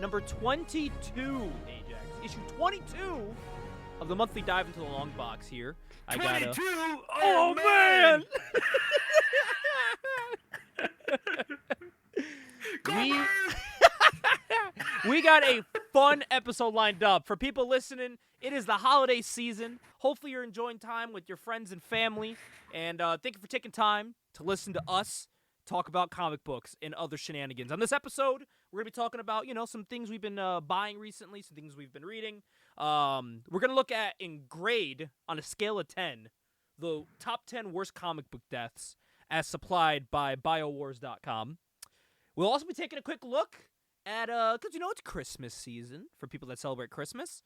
number 22, Ajax. Issue 22 of the monthly Dive into the Long Box here. 22? Oh, man! We got a fun episode lined up. For people listening, it is the holiday season. Hopefully you're enjoying time with your friends and family. And thank you for taking time to listen to us talk about comic books and other shenanigans. On this episode, we're going to be talking about, some things we've been buying recently, some things we've been reading. We're going to look at, in grade, on a scale of 10, the top 10 worst comic book deaths as supplied by biowars.com. We'll also be taking a quick look at, because it's Christmas season for people that celebrate Christmas.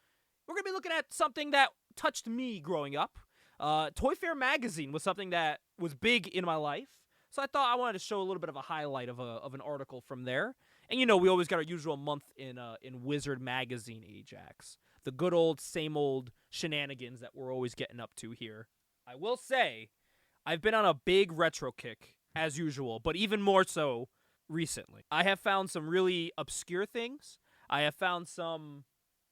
We're going to be looking at something that touched me growing up. Toyfare magazine was something that was big in my life. So I thought I wanted to show a little bit of a highlight of an article from there. And, we always got our usual month in Wizard magazine, Ajax. The good old, same old shenanigans that we're always getting up to here. I will say, I've been on a big retro kick, as usual, but even more so recently. I have found some really obscure things. I have found some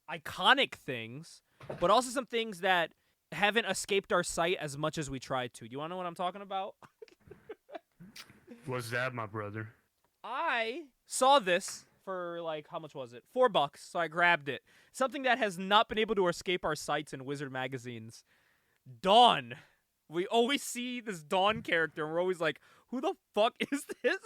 iconic things, but also some things that haven't escaped our sight as much as we tried to. You want to know what I'm talking about? What's that, my brother? I saw this for, how much was it? $4, so I grabbed it. Something that has not been able to escape our sights in Wizard magazines. Dawn. We always see this Dawn character, and we're always like, who the fuck is this?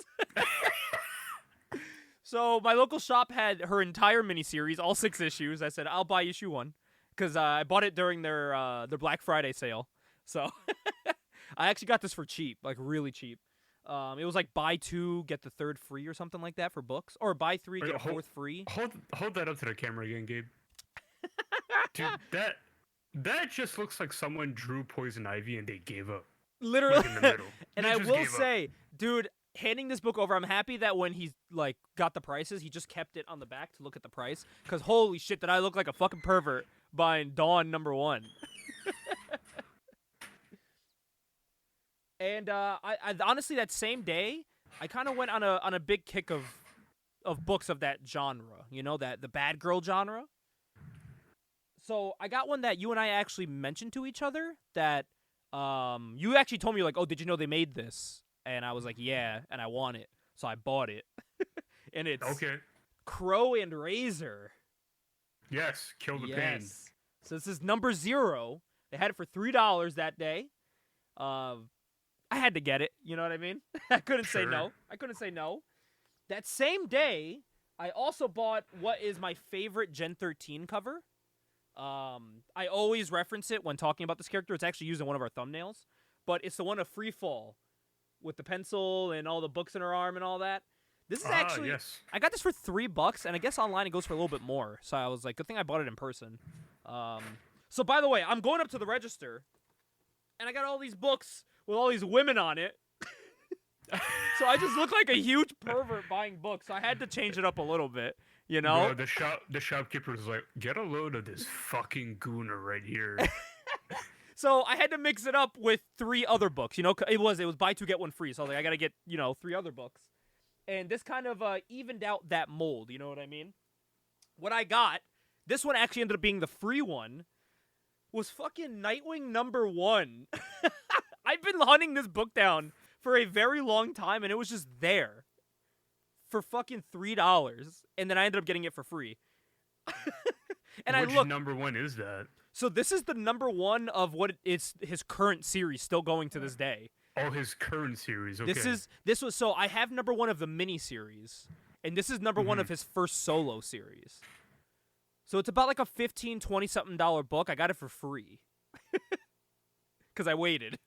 So my local shop had her entire miniseries, all 6 issues. I said, I'll buy issue 1, because I bought it during their Black Friday sale. So I actually got this for cheap, really cheap. It was buy 2, get the 3rd free or something like that for books. Or buy 3, get a 4th free. Hold that up to the camera again, Gabe. Dude, that just looks like someone drew Poison Ivy and they gave up. Literally. In the middle. And I will say, dude, handing this book over, I'm happy that when he's, got the prices, he just kept it on the back to look at the price. Because holy shit, did I look like a fucking pervert buying Dawn #1. And I honestly, that same day, I kind of went on a big kick of books of that genre, the bad girl genre. So I got one that you and I actually mentioned to each other that you actually told me, oh, did you know they made this? And I was like, yeah, and I want it. So I bought it. And it's Crow and Razor. Yes, Kill the Pain. So this is #0. They had it for $3 that day. I had to get it, you know what I mean? I couldn't say no. That same day, I also bought what is my favorite Gen 13 cover. I always reference it when talking about this character. It's actually used in one of our thumbnails. But it's the one of Free Fall with the pencil and all the books in her arm and all that. This is actually... Yes. I got this for $3, and I guess online it goes for a little bit more. So I was like, good thing I bought it in person. So by the way, I'm going up to the register, and I got all these books with all these women on it. So I just look like a huge pervert buying books. So I had to change it up a little bit, Bro, the shopkeeper was like, get a load of this fucking gooner right here. So I had to mix it up with 3 other books. It was buy 2, get 1 free. So I was like, I got to get, 3 other books. And this kind of evened out that mold, you know what I mean? What I got, this one actually ended up being the free one, was fucking Nightwing #1. I've been hunting this book down for a very long time, and it was just there for fucking $3, and then I ended up getting it for free. And Which #1 is that? So this is the #1 of what is his current series, still going to this day. Oh, his current series. Okay. So I have #1 of the mini series, and this is #1 of his first solo series. So it's about a $15, $20 something book. I got it for free. Because I waited.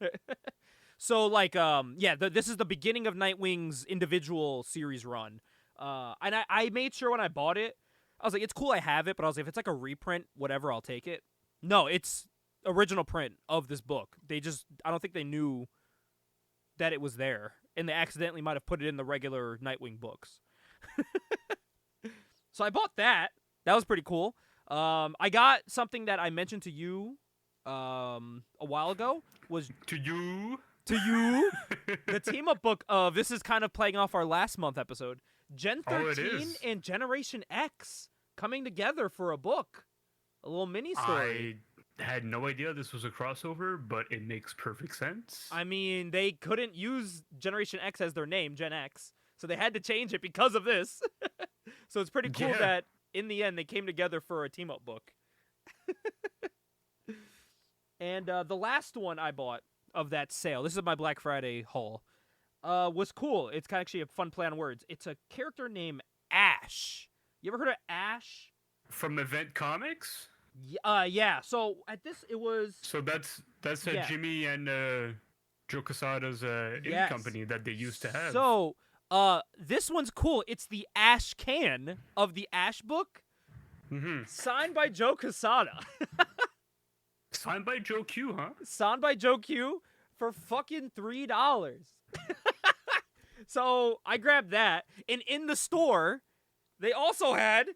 So, this is the beginning of Nightwing's individual series run. And I made sure when I bought it, I was like, it's cool I have it, but I was like, if it's a reprint, whatever, I'll take it. No, it's original print of this book. I don't think they knew that it was there, and they accidentally might have put it in the regular Nightwing books. So I bought that. That was pretty cool. I got something that I mentioned to you a while ago. To you? The team-up book of, this is kind of playing off our last month episode, Gen Oh, it 13 is. and Generation X coming together for a book, a little mini story. I had no idea this was a crossover, but it makes perfect sense. I mean, they couldn't use Generation X as their name, Gen X, so they had to change it because of this. So it's pretty cool Yeah. that in the end they came together for a team up book. And the last one I bought of that sale, this is my Black Friday haul, was cool. It's actually a fun play on words. It's a character named Ash. You ever heard of Ash? From Event Comics? Yeah. So at this, it was... So that's Yeah. Jimmy and Joe Quesada's indie Yes. company that they used to have. So, this one's cool. It's the Ash can of the Ash book, signed by Joe Quesada. Signed by Joe Q, huh? Signed by Joe Q for fucking $3. So I grabbed that, and in the store, they also had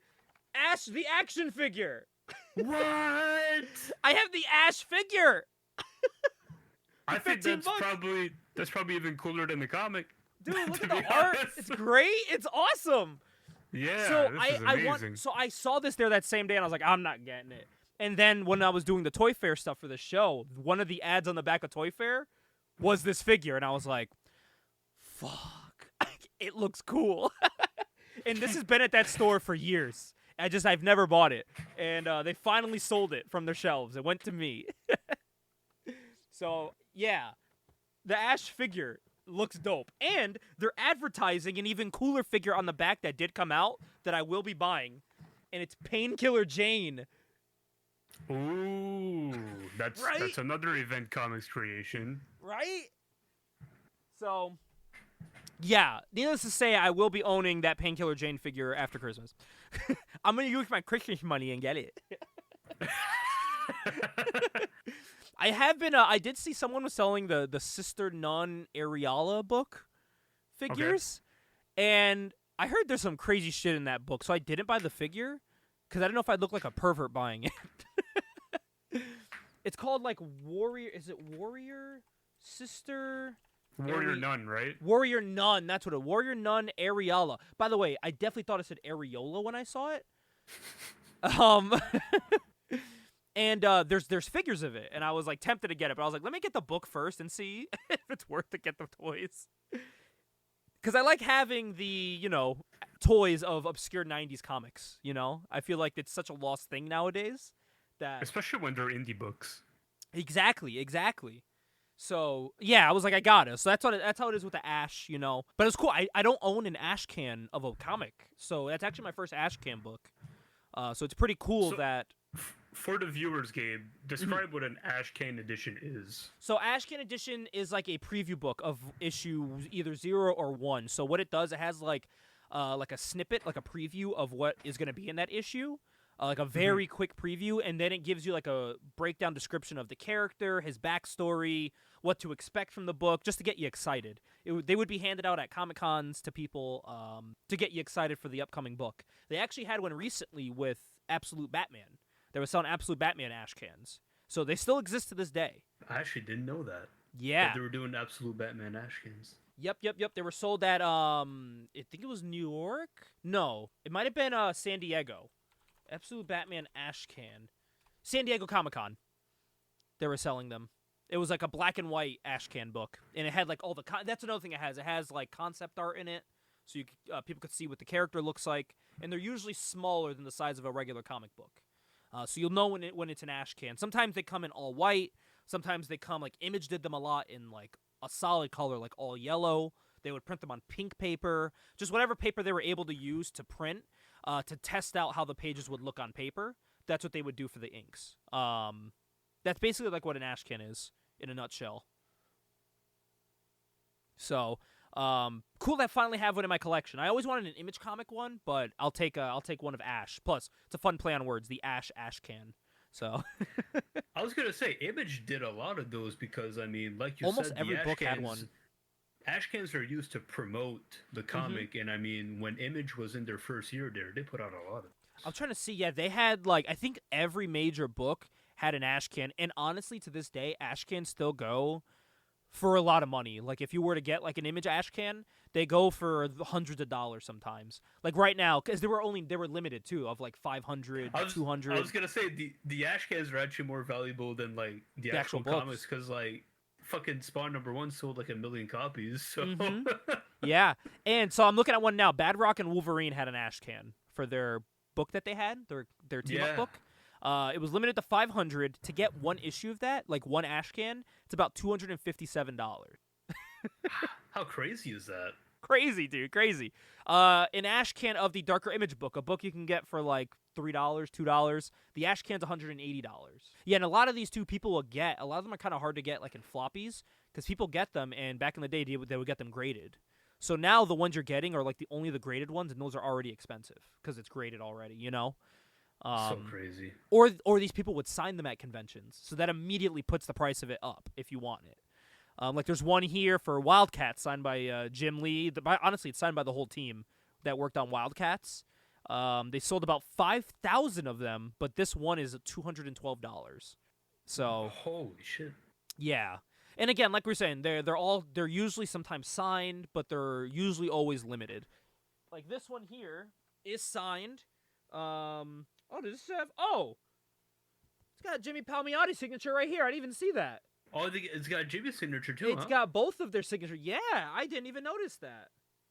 Ash the action figure. What? I have the Ash figure. I think 15 bucks. that's probably even cooler than the comic. Dude, look To at the be art. honest. It's great. It's awesome. Yeah, So this is amazing. So I saw this there that same day, and I was like, I'm not getting it. And then when I was doing the Toyfare stuff for the show, one of the ads on the back of Toyfare was this figure, and I was like, fuck, it looks cool. And this has been at that store for years. I've never bought it. And they finally sold it from their shelves. It went to me. So, yeah, the Ash figure looks dope. And they're advertising an even cooler figure on the back that did come out that I will be buying. And it's Painkiller Jane. Ooh, that's Right? another Event Comics creation. Right? So, yeah, needless to say, I will be owning that Painkiller Jane figure after Christmas. I'm going to use my Christmas money and get it. I did see someone was selling the Sister Nun Ariala book figures, and I heard there's some crazy shit in that book, so I didn't buy the figure, because I didn't know if I'd look like a pervert buying it. It's called, like, Warrior... Is it Warrior? Sister... Warrior Nun, right? Warrior Nun. That's what it... Warrior Nun Ariala. By the way, I definitely thought it said Areola when I saw it. And there's figures of it, and I was, like, tempted to get it, but I was like, let me get the book first and see if it's worth to get the toys. Because I like having the, toys of obscure 90s comics, I feel like it's such a lost thing nowadays. That Especially when they're indie books. Exactly. So, yeah, I was like, I got it. So that's how it is with the Ash, But it's cool. I don't own an Ash can of a comic, so that's actually my first Ash can book. So it's pretty cool that... For the viewers, Gabe, describe what an Ash Can edition is. So Ash Can edition is like a preview book of issue either 0 or 1. So what it does, it has like a snippet, like a preview of what is going to be in that issue. Like a very quick preview, and then it gives you like a breakdown description of the character, his backstory, what to expect from the book, just to get you excited. They would be handed out at Comic-Cons to people to get you excited for the upcoming book. They actually had one recently with Absolute Batman. They were selling Absolute Batman Ash cans. So they still exist to this day. I actually didn't know that. Yeah. That they were doing Absolute Batman Ash Cans. Yep. They were sold at, I think it was New York? No, it might have been San Diego. Absolute Batman Ash Can. San Diego Comic-Con. They were selling them. It was like a black and white Ash Can book. And it had like all the... That's another thing it has. It has like concept art in it. So you people could see what the character looks like. And they're usually smaller than the size of a regular comic book. So you'll know when it's an Ash Can. Sometimes they come in all white. Sometimes they come... Like Image did them a lot in like a solid color, like all yellow. They would print them on pink paper. Just whatever paper they were able to use to print. To test out how the pages would look on paper. That's what they would do for the inks. That's basically like what an Ash Can is in a nutshell. So, cool that I finally have one in my collection. I always wanted an Image comic one, but I'll take one of Ash. Plus, it's a fun play on words, the Ash Can. So, I was gonna say Image did a lot of those because like you almost said, every the book Ash had cans, one. Ash cans are used to promote the comic, and when Image was in their first year there, they put out a lot of. I'm trying to see. Yeah, they had like I think every major book had an Ash Can, and honestly, to this day, Ash Cans still go for a lot of money. Like if you were to get like an image ash can, they go for hundreds of dollars sometimes. Like right now, because they were limited too, of like 500, 200. I was gonna say the ash cans are actually more valuable than like the actual comics, because like fucking Spawn #1 sold like 1 million copies. So Yeah, and so I'm looking at one now. Bad Rock and Wolverine had an ash can for their book that they had, their team up book. It was limited to 500. To get one issue of that, like one ash can, it's about $257. How crazy is that? Crazy, dude, crazy. An ash can of the Darker Image book, a book you can get for like $3, $2. The ash can's $180. Yeah, and a lot of these too, people will get. A lot of them are kind of hard to get, like in floppies, because people get them, and back in the day, they would get them graded. So now the ones you're getting are like only the graded ones, and those are already expensive because it's graded already, you know? So crazy. Or these people would sign them at conventions, so that immediately puts the price of it up if you want it. Like there's one here for Wildcats signed by Jim Lee. Honestly, it's signed by the whole team that worked on Wildcats. They sold about 5,000 of them, but this one is $212. So holy shit. Yeah. And again, like we were saying, they're usually sometimes signed, but they're usually always limited. Like this one here is signed. Does this have? Oh, it's got Jimmy Palmiotti's signature right here. I didn't even see that. Oh, it's got Jimmy's signature too. It's got both of their signatures. Yeah, I didn't even notice that.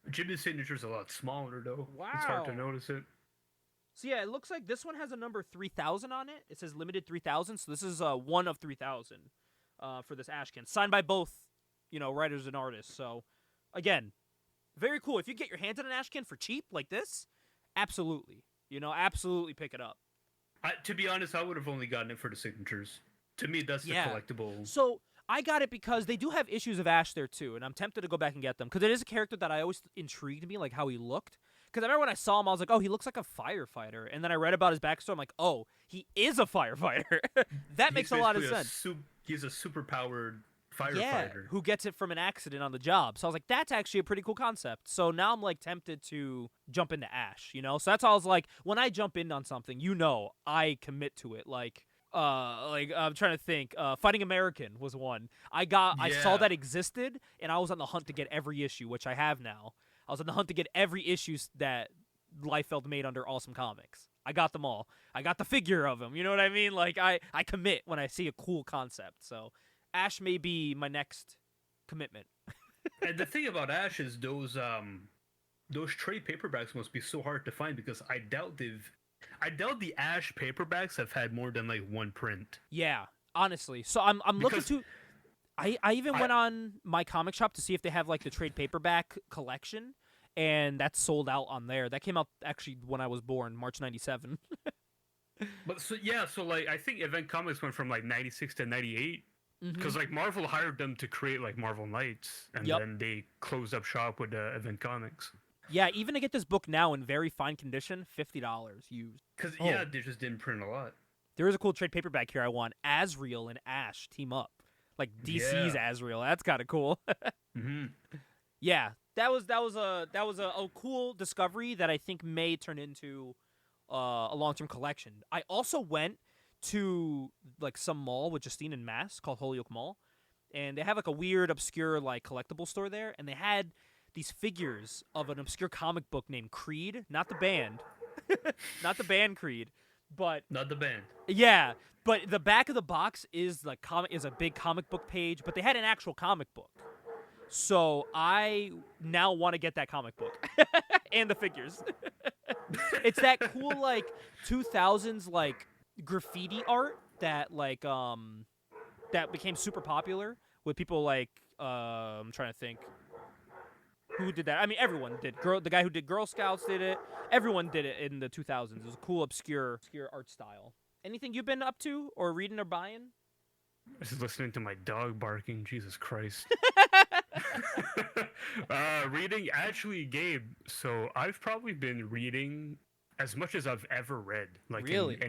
Jimmy's signature's a lot smaller though. Wow. It's hard to notice it. So yeah, it looks like this one has a number 3,000 on it. It says limited 3,000. So this is one of 3,000 for this ash can, signed by both, writers and artists. So again, very cool. If you get your hands on an ash can for cheap like this, absolutely, absolutely pick it up. To be honest, I would have only gotten it for the signatures. To me, that's the collectible. So I got it because they do have issues of Ash there too, and I'm tempted to go back and get them because it is a character that I always intrigued me, like how he looked. Because I remember when I saw him, I was like, oh, he looks like a firefighter. And then I read about his backstory. I'm like, oh, he is a firefighter. That makes a lot of sense. He's a super-powered firefighter. Yeah, who gets it from an accident on the job. So I was like, that's actually a pretty cool concept. So now I'm like tempted to jump into Ash, So that's how I was like, when I jump in on something, I commit to it. Like I'm trying to think. Fighting American was one. I saw that existed, and I was on the hunt to get every issue, which I have now. I was on the hunt to get every issue that Liefeld made under Awesome Comics. I got them all. I got the figure of them. You know what I mean? Like I commit when I see a cool concept. So Ash may be my next commitment. And the thing about Ash is those trade paperbacks must be so hard to find, because I doubt the Ash paperbacks have had more than like one print. Yeah, honestly. So I'm looking to. I even went on my comic shop to see if they have like the trade paperback collection, and that's sold out on there. That came out actually when I was born, March '97. But so like I think Event Comics went from like 96 to 98, because like Marvel hired them to create like Marvel Knights, and then they closed up shop with Event Comics. Yeah, even to get this book now in very fine condition, $50 used. Because they just didn't print a lot. There is a cool trade paperback here I want. Azrael and Ash team up. Like DC's Azrael. That's kind of cool. Yeah, that was a cool discovery that I think may turn into a long-term collection. I also went to like some mall with Justine in Mass called Holyoke Mall, and they have like a weird, obscure like collectible store there, and they had these figures of an obscure comic book named Creed, not the band, not the band Creed, but not the band. Yeah. But the back of the box is a big comic book page, but they had an actual comic book. So I now want to get that comic book and the figures. It's that cool like 2000s like graffiti art that like that became super popular with people like I'm trying to think who did that. I mean, everyone did. The guy who did Girl Scouts did it. Everyone did it in the 2000s. It was a cool obscure art style. Anything you've been up to or reading or buying? Just listening to my dog barking. Jesus Christ. Reading, actually, Gabe. So I've probably been reading as much as I've ever read. Like really? in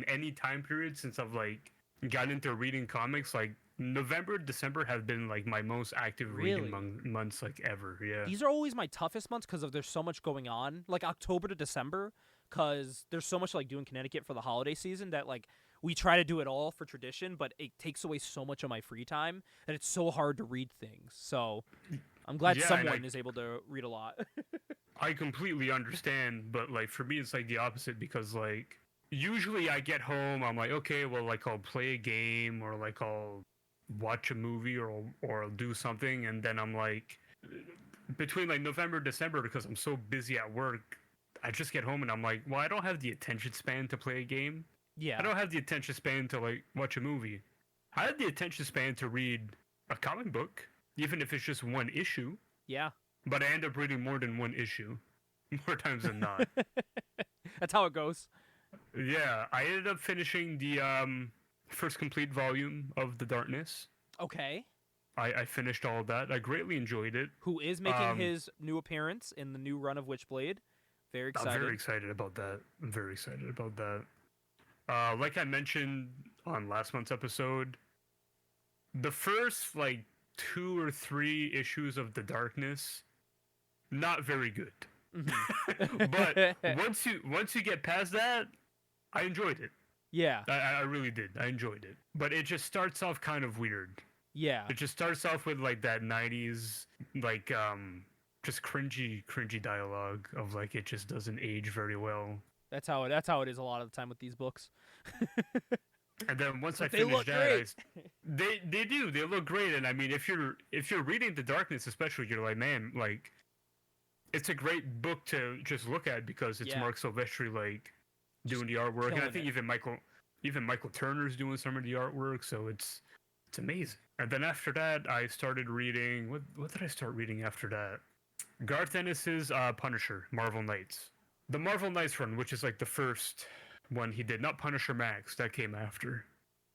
any time period since I've like gotten into reading comics. Like November, December have been like my most active reading months like ever. Yeah. These are always my toughest months because there's so much going on. Like October to December. Because there's so much like doing Connecticut for the holiday season that like we try to do it all for tradition, but it takes away so much of my free time that it's so hard to read things. So I'm glad someone is able to read a lot. I completely understand, but like for me, it's like the opposite because like usually I get home, I'm like, okay, well, like I'll play a game or like I'll watch a movie or I'll do something, and then I'm like between like November, December, because I'm so busy at work, I just get home and I'm like, well, I don't have the attention span to play a game. Yeah. I don't have the attention span to like watch a movie. I have the attention span to read a comic book, even if it's just one issue. Yeah. But I end up reading more than one issue, more times than not. That's how it goes. Yeah, I ended up finishing the first complete volume of The Darkness. Okay. I finished all of that. I greatly enjoyed it. Who is making his new appearance in the new run of Witchblade. Very excited. I'm very excited about that. I'm very excited about that. Like I mentioned on last month's episode, the first like 2 or 3 issues of The Darkness, not very good. Mm-hmm. But once you get past that, I enjoyed it. Yeah. I really did. I enjoyed it. But it just starts off kind of weird. Yeah. It just starts off with like that 90s like just cringy dialogue of like it just doesn't age very well. That's how it is a lot of the time with these books. And then once I finish that, they do. They look great. And I mean, if you're reading The Darkness, especially, you're like, man, like it's a great book to just look at because it's Mark Silvestri like doing the artwork, and I think even Michael Turner's doing some of the artwork. So it's amazing. And then after that, I started reading. What did I start reading after that? Garth Ennis's Punisher, Marvel Knights. The Marvel Knights run, which is like the first one he did, not Punisher Max, that came after.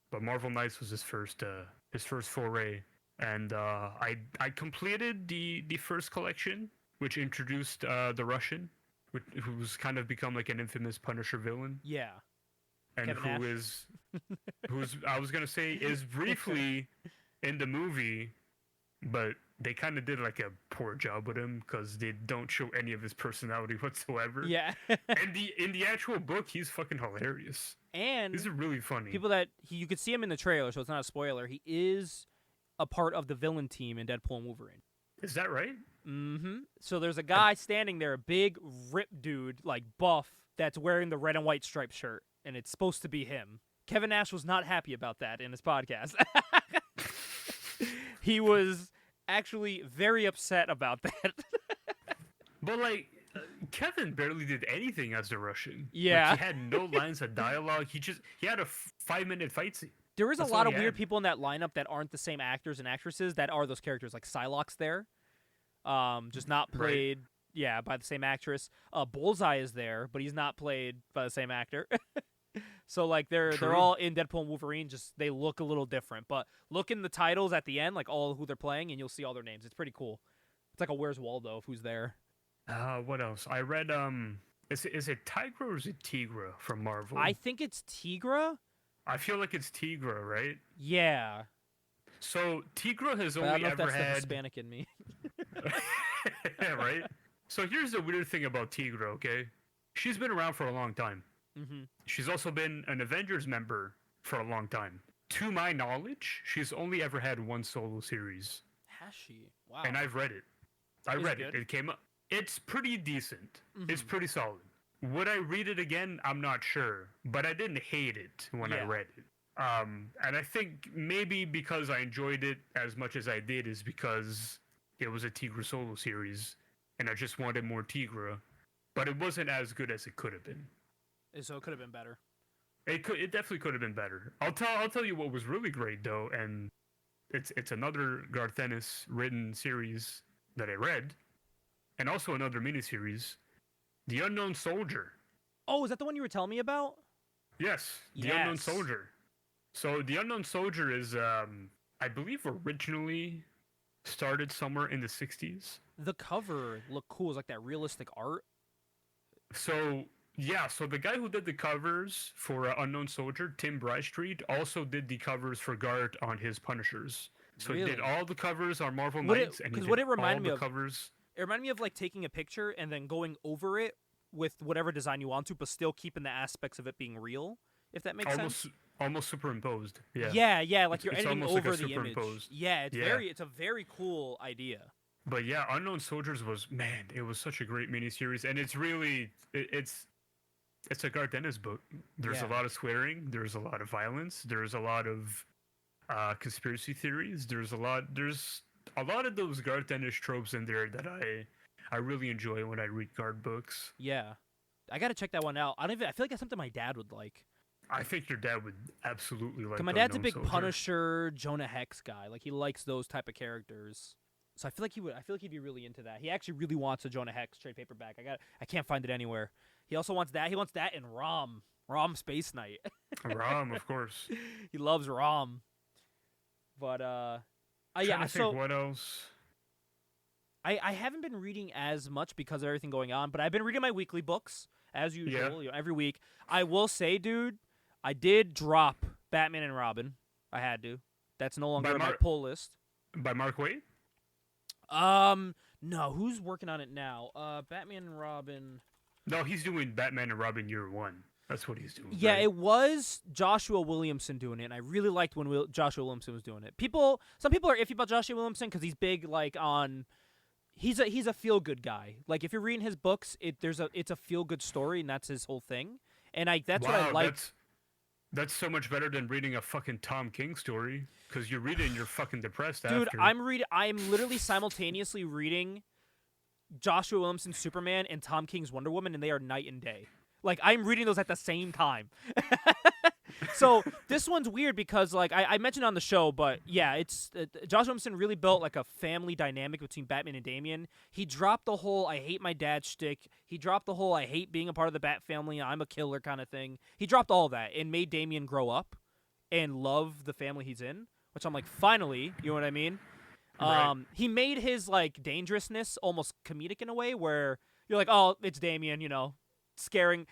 But Marvel Knights was his first foray. And I completed the first collection, which introduced the Russian, who's kind of become like an infamous Punisher villain. Yeah. And who's I was gonna say is briefly in the movie, but they kind of did like a poor job with him because they don't show any of his personality whatsoever. Yeah. And in the actual book, he's fucking hilarious. And he's really funny. People you could see him in the trailer, so it's not a spoiler. He is a part of the villain team in Deadpool and Wolverine. Is that right? Mm-hmm. So there's a guy standing there, a big ripped dude, like buff, that's wearing the red and white striped shirt, and it's supposed to be him. Kevin Nash was not happy about that in his podcast. He was actually very upset about that. But like Kevin barely did anything as the Russian. Yeah. Like, he had no lines of dialogue. He had a 5-minute fight scene. There is a lot of weird people in that lineup that aren't the same actors and actresses that are those characters, like Psylocke's there. Just not played by the same actress. Bullseye is there, but he's not played by the same actor. So like they're all in Deadpool and Wolverine, just they look a little different. But look in the titles at the end, like all who they're playing, and you'll see all their names. It's pretty cool. It's like a Where's Waldo of who's there. What else? I read is it Tigra or is it Tigra from Marvel? I think it's Tigra. I feel like it's Tigra, right? Yeah. So Tigra has but only I don't know ever if that's had the Hispanic in me. Yeah, right? So here's the weird thing about Tigra, okay? She's been around for a long time. Mm-hmm. She's also been an Avengers member for a long time. To my knowledge, she's only ever had one solo series. Has she? Wow. And I've read it. I read it. Good? It came up. It's pretty decent. Mm-hmm. It's pretty solid. Would I read it again? I'm not sure. But I didn't hate it when I read it. And I think maybe because I enjoyed it as much as I did is because it was a Tigra solo series, and I just wanted more Tigra. But it wasn't as good as it could have been. So it could have been better. It definitely could have been better. I'll tell you what was really great though, and it's another Garth Ennis written series that I read, and also another miniseries, The Unknown Soldier. Oh, is that the one you were telling me about? Yes, The Unknown Soldier. So The Unknown Soldier is, I believe, originally started somewhere in the 60s. The cover looked cool. It's like that realistic art. So the guy who did the covers for Unknown Soldier, Tim Bradstreet, also did the covers for Garth on his Punishers. So he did all the covers on Marvel Knights, and he did it reminded me all of, the covers. It reminded me of like taking a picture and then going over it with whatever design you want to, but still keeping the aspects of it being real, if that makes sense. almost superimposed. Yeah. Yeah, like you're It's editing almost like over a the image. superimposed. Yeah, Yeah. it's a very cool idea. But yeah, Unknown Soldiers was, man, it was such a great miniseries, and it's really it's a Garth Ennis book. There's a Yeah. lot of swearing. There's a lot of violence. There's a lot of conspiracy theories. There's a lot of those Garth Ennis tropes in there that I really enjoy when I read Garth books. Yeah. I got to check that one out. I feel like that's something my dad would like. I think your dad would absolutely like. Cuz my dad's a Unknown big Soldier. Punisher, Jonah Hex guy. Like he likes those type of characters. So I feel like he'd be really into that. He actually really wants a Jonah Hex trade paperback. I can't find it anywhere. He also wants that. He wants that in Rom Space Knight. Rom, of course. He loves Rom. But yeah, I think what else? I haven't been reading as much because of everything going on, but I've been reading my weekly books as usual, every week. I will say, dude, I did drop Batman and Robin. I had to. That's no longer on my pull list. By Mark Waid? No, who's working on it now? Batman and Robin. No, he's doing Batman and Robin Year One. That's what he's doing. Yeah, right? it was Joshua Williamson doing it, and I really liked when Joshua Williamson was doing it. Some people are iffy about Joshua Williamson because he's big, like on. He's a feel good guy. Like if you're reading his books, it's a feel good story, and that's his whole thing. And that's what I like. That's so much better than reading a fucking Tom King story because you read it and you're fucking depressed. Dude, after. I'm literally simultaneously reading Joshua Williamson's Superman and Tom King's Wonder Woman, and they are night and day. Like I'm reading those at the same time. So this one's weird because like I mentioned on the show, but yeah, it's Josh Williamson really built like a family dynamic between Batman and Damian. He dropped the whole I hate my dad shtick. He dropped the whole I hate being a part of the Bat family, I'm a killer kind of thing. He dropped all that and made Damian grow up and love the family he's in, which I'm like, finally, you know what I mean? Right. He made his like dangerousness almost comedic in a way where you're like, oh, it's Damian, you know. Scaring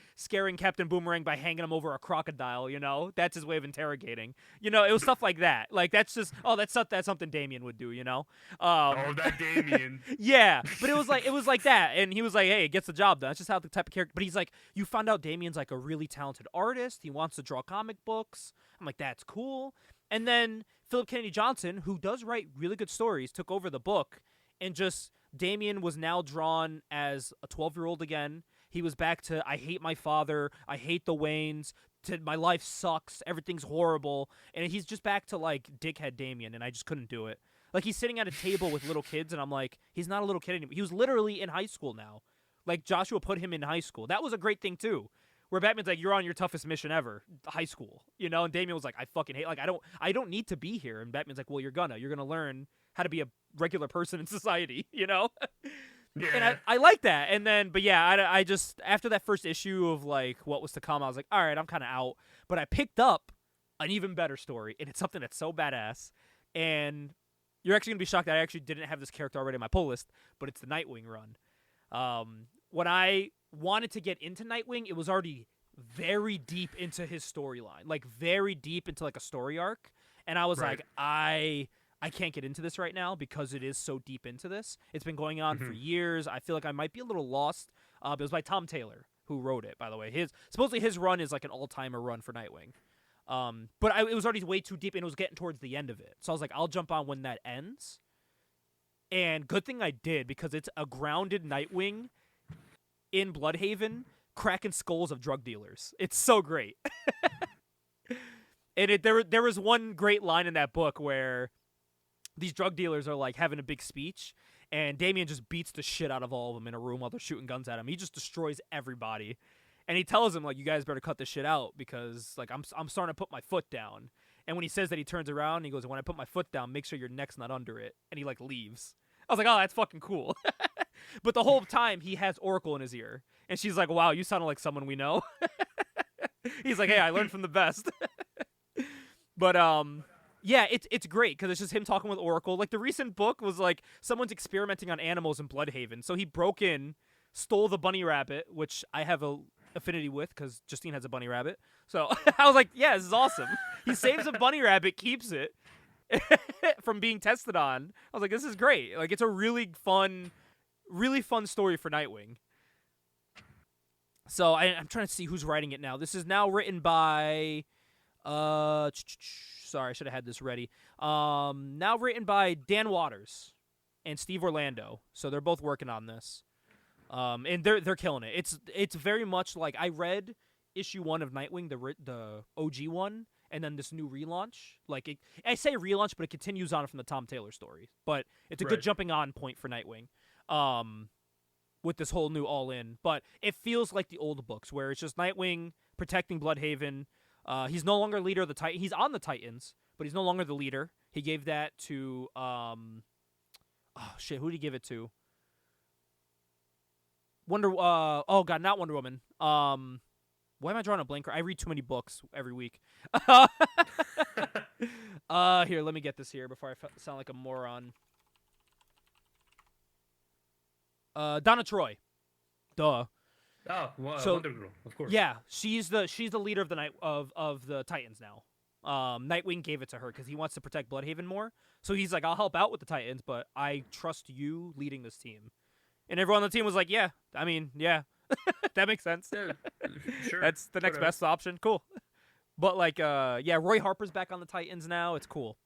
Captain Boomerang by hanging him over a crocodile, you know? That's his way of interrogating. You know, it was stuff like that. Like, that's just, that's something Damien would do, you know? That Damien. Yeah, but it was like that. And he was like, hey, it gets the job done. That's just how the type of character. But he's like, you found out Damien's like a really talented artist. He wants to draw comic books. I'm like, that's cool. And then Philip Kennedy Johnson, who does write really good stories, took over the book. And just, Damien was now drawn as a 12-year-old again. He was back to, I hate my father, I hate the Waynes, to my life sucks, everything's horrible, and he's just back to, like, dickhead Damien, and I just couldn't do it. Like, he's sitting at a table with little kids, and I'm like, he's not a little kid anymore. He was literally in high school now. Like, Joshua put him in high school. That was a great thing, too, where Batman's like, you're on your toughest mission ever, high school, you know, and Damien was like, I fucking hate, like, I don't need to be here, and Batman's like, well, you're gonna learn how to be a regular person in society, you know? Yeah. And I like that. And then, but yeah, I just, after that first issue of like what was to come, I was like, all right, I'm kind of out. But I picked up an even better story, and it's something that's so badass. And you're actually going to be shocked that I actually didn't have this character already on my pull list, but it's the Nightwing run. When I wanted to get into Nightwing, it was already very deep into his storyline, like very deep into like a story arc. And I was like, I can't get into this right now because it is so deep into this. It's been going on for years. I feel like I might be a little lost. It was by Tom Taylor who wrote it, by the way. Supposedly his run is like an all-timer run for Nightwing. But it was already way too deep, and it was getting towards the end of it. So I was like, I'll jump on when that ends. And good thing I did, because it's a grounded Nightwing in Bloodhaven cracking skulls of drug dealers. It's so great. And there was one great line in that book where these drug dealers are like having a big speech, and Damien just beats the shit out of all of them in a room while they're shooting guns at him. He just destroys everybody. And he tells them, like, you guys better cut this shit out because, like, I'm starting to put my foot down. And when he says that, he turns around and he goes, when I put my foot down, make sure your neck's not under it. And he, like, leaves. I was like, oh, that's fucking cool. But the whole time, he has Oracle in his ear. And she's like, wow, you sound like someone we know. He's like, hey, I learned from the best. But, yeah, it's great because it's just him talking with Oracle. Like, the recent book was, like, someone's experimenting on animals in Bloodhaven. So he broke in, stole the bunny rabbit, which I have a affinity with because Justine has a bunny rabbit. So I was like, yeah, this is awesome. He saves a bunny rabbit, keeps it from being tested on. I was like, this is great. Like, it's a really fun story for Nightwing. So I'm trying to see who's writing it now. This is now written by Sorry, I should have had this ready. Now written by Dan Watters and Steve Orlando. So they're both working on this. And they're killing it. It's very much like I read issue 1 of Nightwing, the OG one, and then this new relaunch. Like I say relaunch, but it continues on from the Tom Taylor story. But it's a good jumping on point for Nightwing. With this whole new all in, but it feels like the old books where it's just Nightwing protecting Bloodhaven. He's no longer leader of the Titans. He's on the Titans, but he's no longer the leader. He gave that to who did he give it to? Not Wonder Woman. Why am I drawing a blank? I read too many books every week. Here, let me get this here before I sound like a moron. Donna Troy. Duh. Oh, well, so, Wonder Girl, of course. Yeah, she's the leader of the of the Titans now. Nightwing gave it to her because he wants to protect Bloodhaven more. So he's like, I'll help out with the Titans, but I trust you leading this team. And everyone on the team was like, yeah, I mean, yeah, that makes sense. Yeah, sure. That's the next best option. Cool. But like, Roy Harper's back on the Titans now. It's cool.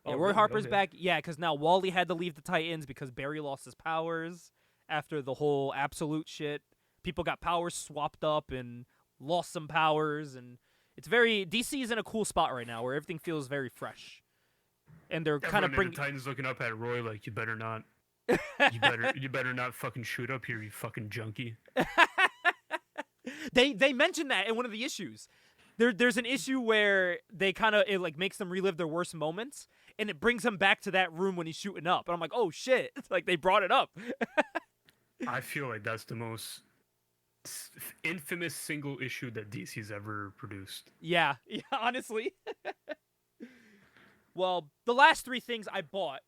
Yeah, Roy Harper's back. Yeah, because now Wally had to leave the Titans because Barry lost his powers after the whole absolute shit. People got powers swapped up and lost some powers, and it's very DC is in a cool spot right now where everything feels very fresh, and they're kind of bringing the Titans looking up at Roy like, you better not, you better not fucking shoot up here, you fucking junkie. They mentioned that in one of the issues. There's an issue where they kind of it like makes them relive their worst moments, and it brings them back to that room when he's shooting up, and I'm like, oh shit, it's like they brought it up. I feel like that's the most infamous single issue that DC's ever produced. Yeah, honestly. Well, the last couple things I bought,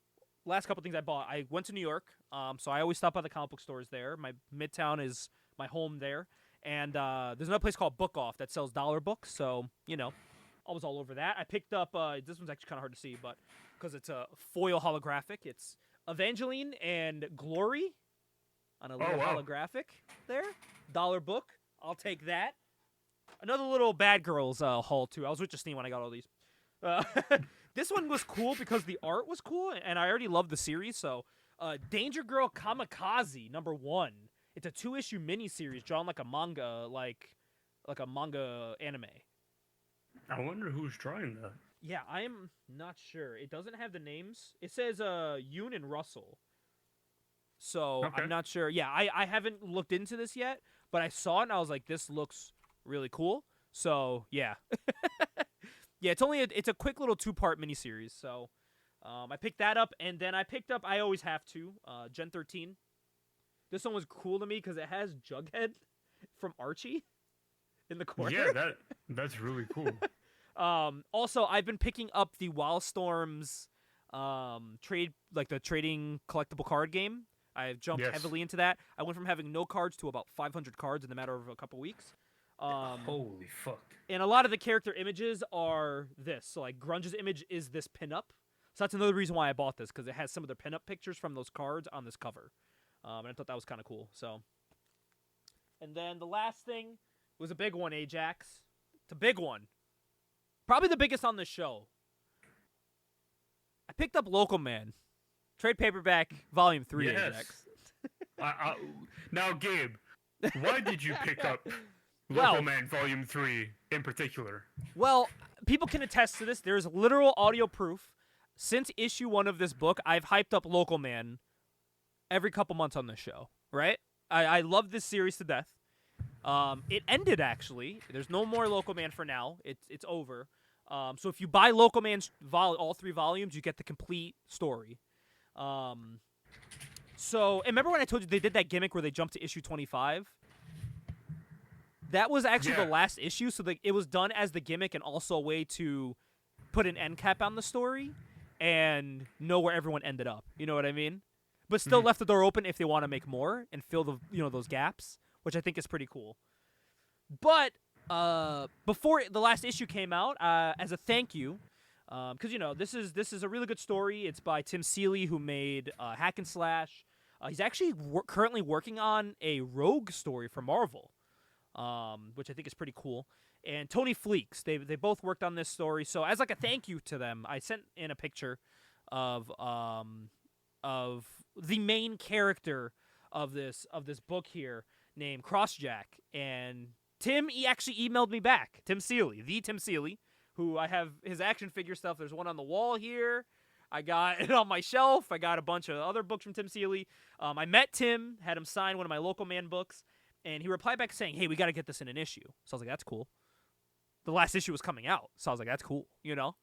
I went to New York, so I always stop by the comic book stores there. My Midtown is my home there, and there's another place called Book Off that sells dollar books, so, you know, I was all over that. I picked up, this one's actually kind of hard to see, but because it's a foil holographic, it's Evangeline and Glory on a little holographic there. Dollar book. I'll take that. Another little Bad Girls haul, too. I was with Justine when I got all these. This one was cool because the art was cool, and I already loved the series. So, Danger Girl Kamikaze #1. It's a 2-issue miniseries drawn like a manga, like a manga anime. I wonder who's drawing that. Yeah, I'm not sure. It doesn't have the names. It says Yoon and Russell. So, okay. I'm not sure. Yeah, I haven't looked into this yet, but I saw it and I was like, this looks really cool. So, yeah. Yeah, it's a quick little 2-part miniseries. So, I picked that up, and then I picked up, I always have to, Gen 13. This one was cool to me because it has Jughead from Archie in the corner. Yeah, that's really cool. Also, I've been picking up the Wildstorm's the trading collectible card game. I've jumped heavily into that. I went from having no cards to about 500 cards in a matter of a couple weeks. Holy fuck. And a lot of the character images are this. So, like, Grunge's image is this pinup. So that's another reason why I bought this, because it has some of their pinup pictures from those cards on this cover. And I thought that was kind of cool. So, and then the last thing was a big one, Ajax. It's a big one. Probably the biggest on this show. I picked up Local Man. Trade paperback, volume 3, Ajax. Now, Gabe, why did you pick up Local Man volume 3 in particular? Well, people can attest to this. There's literal audio proof. Since issue 1 of this book, I've hyped up Local Man every couple months on this show, right? I love this series to death. It ended, actually. There's no more Local Man for now. It's over. So if you buy Local Man's all 3 volumes, you get the complete story. So, and remember when I told you they did that gimmick where they jumped to issue 25? That was actually the last issue, so it was done as the gimmick and also a way to put an end cap on the story and know where everyone ended up. You know what I mean? But still left the door open if they want to make more and fill the those gaps, which I think is pretty cool. But before the last issue came out, as a thank you, because this is a really good story. It's by Tim Seeley, who made Hack and Slash. He's actually currently working on a Rogue story for Marvel, which I think is pretty cool. and Tony Fleeks. They both worked on this story. So as like a thank you to them, I sent in a picture of the main character of this book here named Crossjack. And Tim, he actually emailed me back. Tim Seeley, who I have his action figure stuff. There's one on the wall here. I got it on my shelf. I got a bunch of other books from Tim Seeley. I met Tim, had him sign one of my Local Man books, and he replied back saying, hey, we got to get this in an issue. So I was like, that's cool. The last issue was coming out, so I was like, that's cool, you know?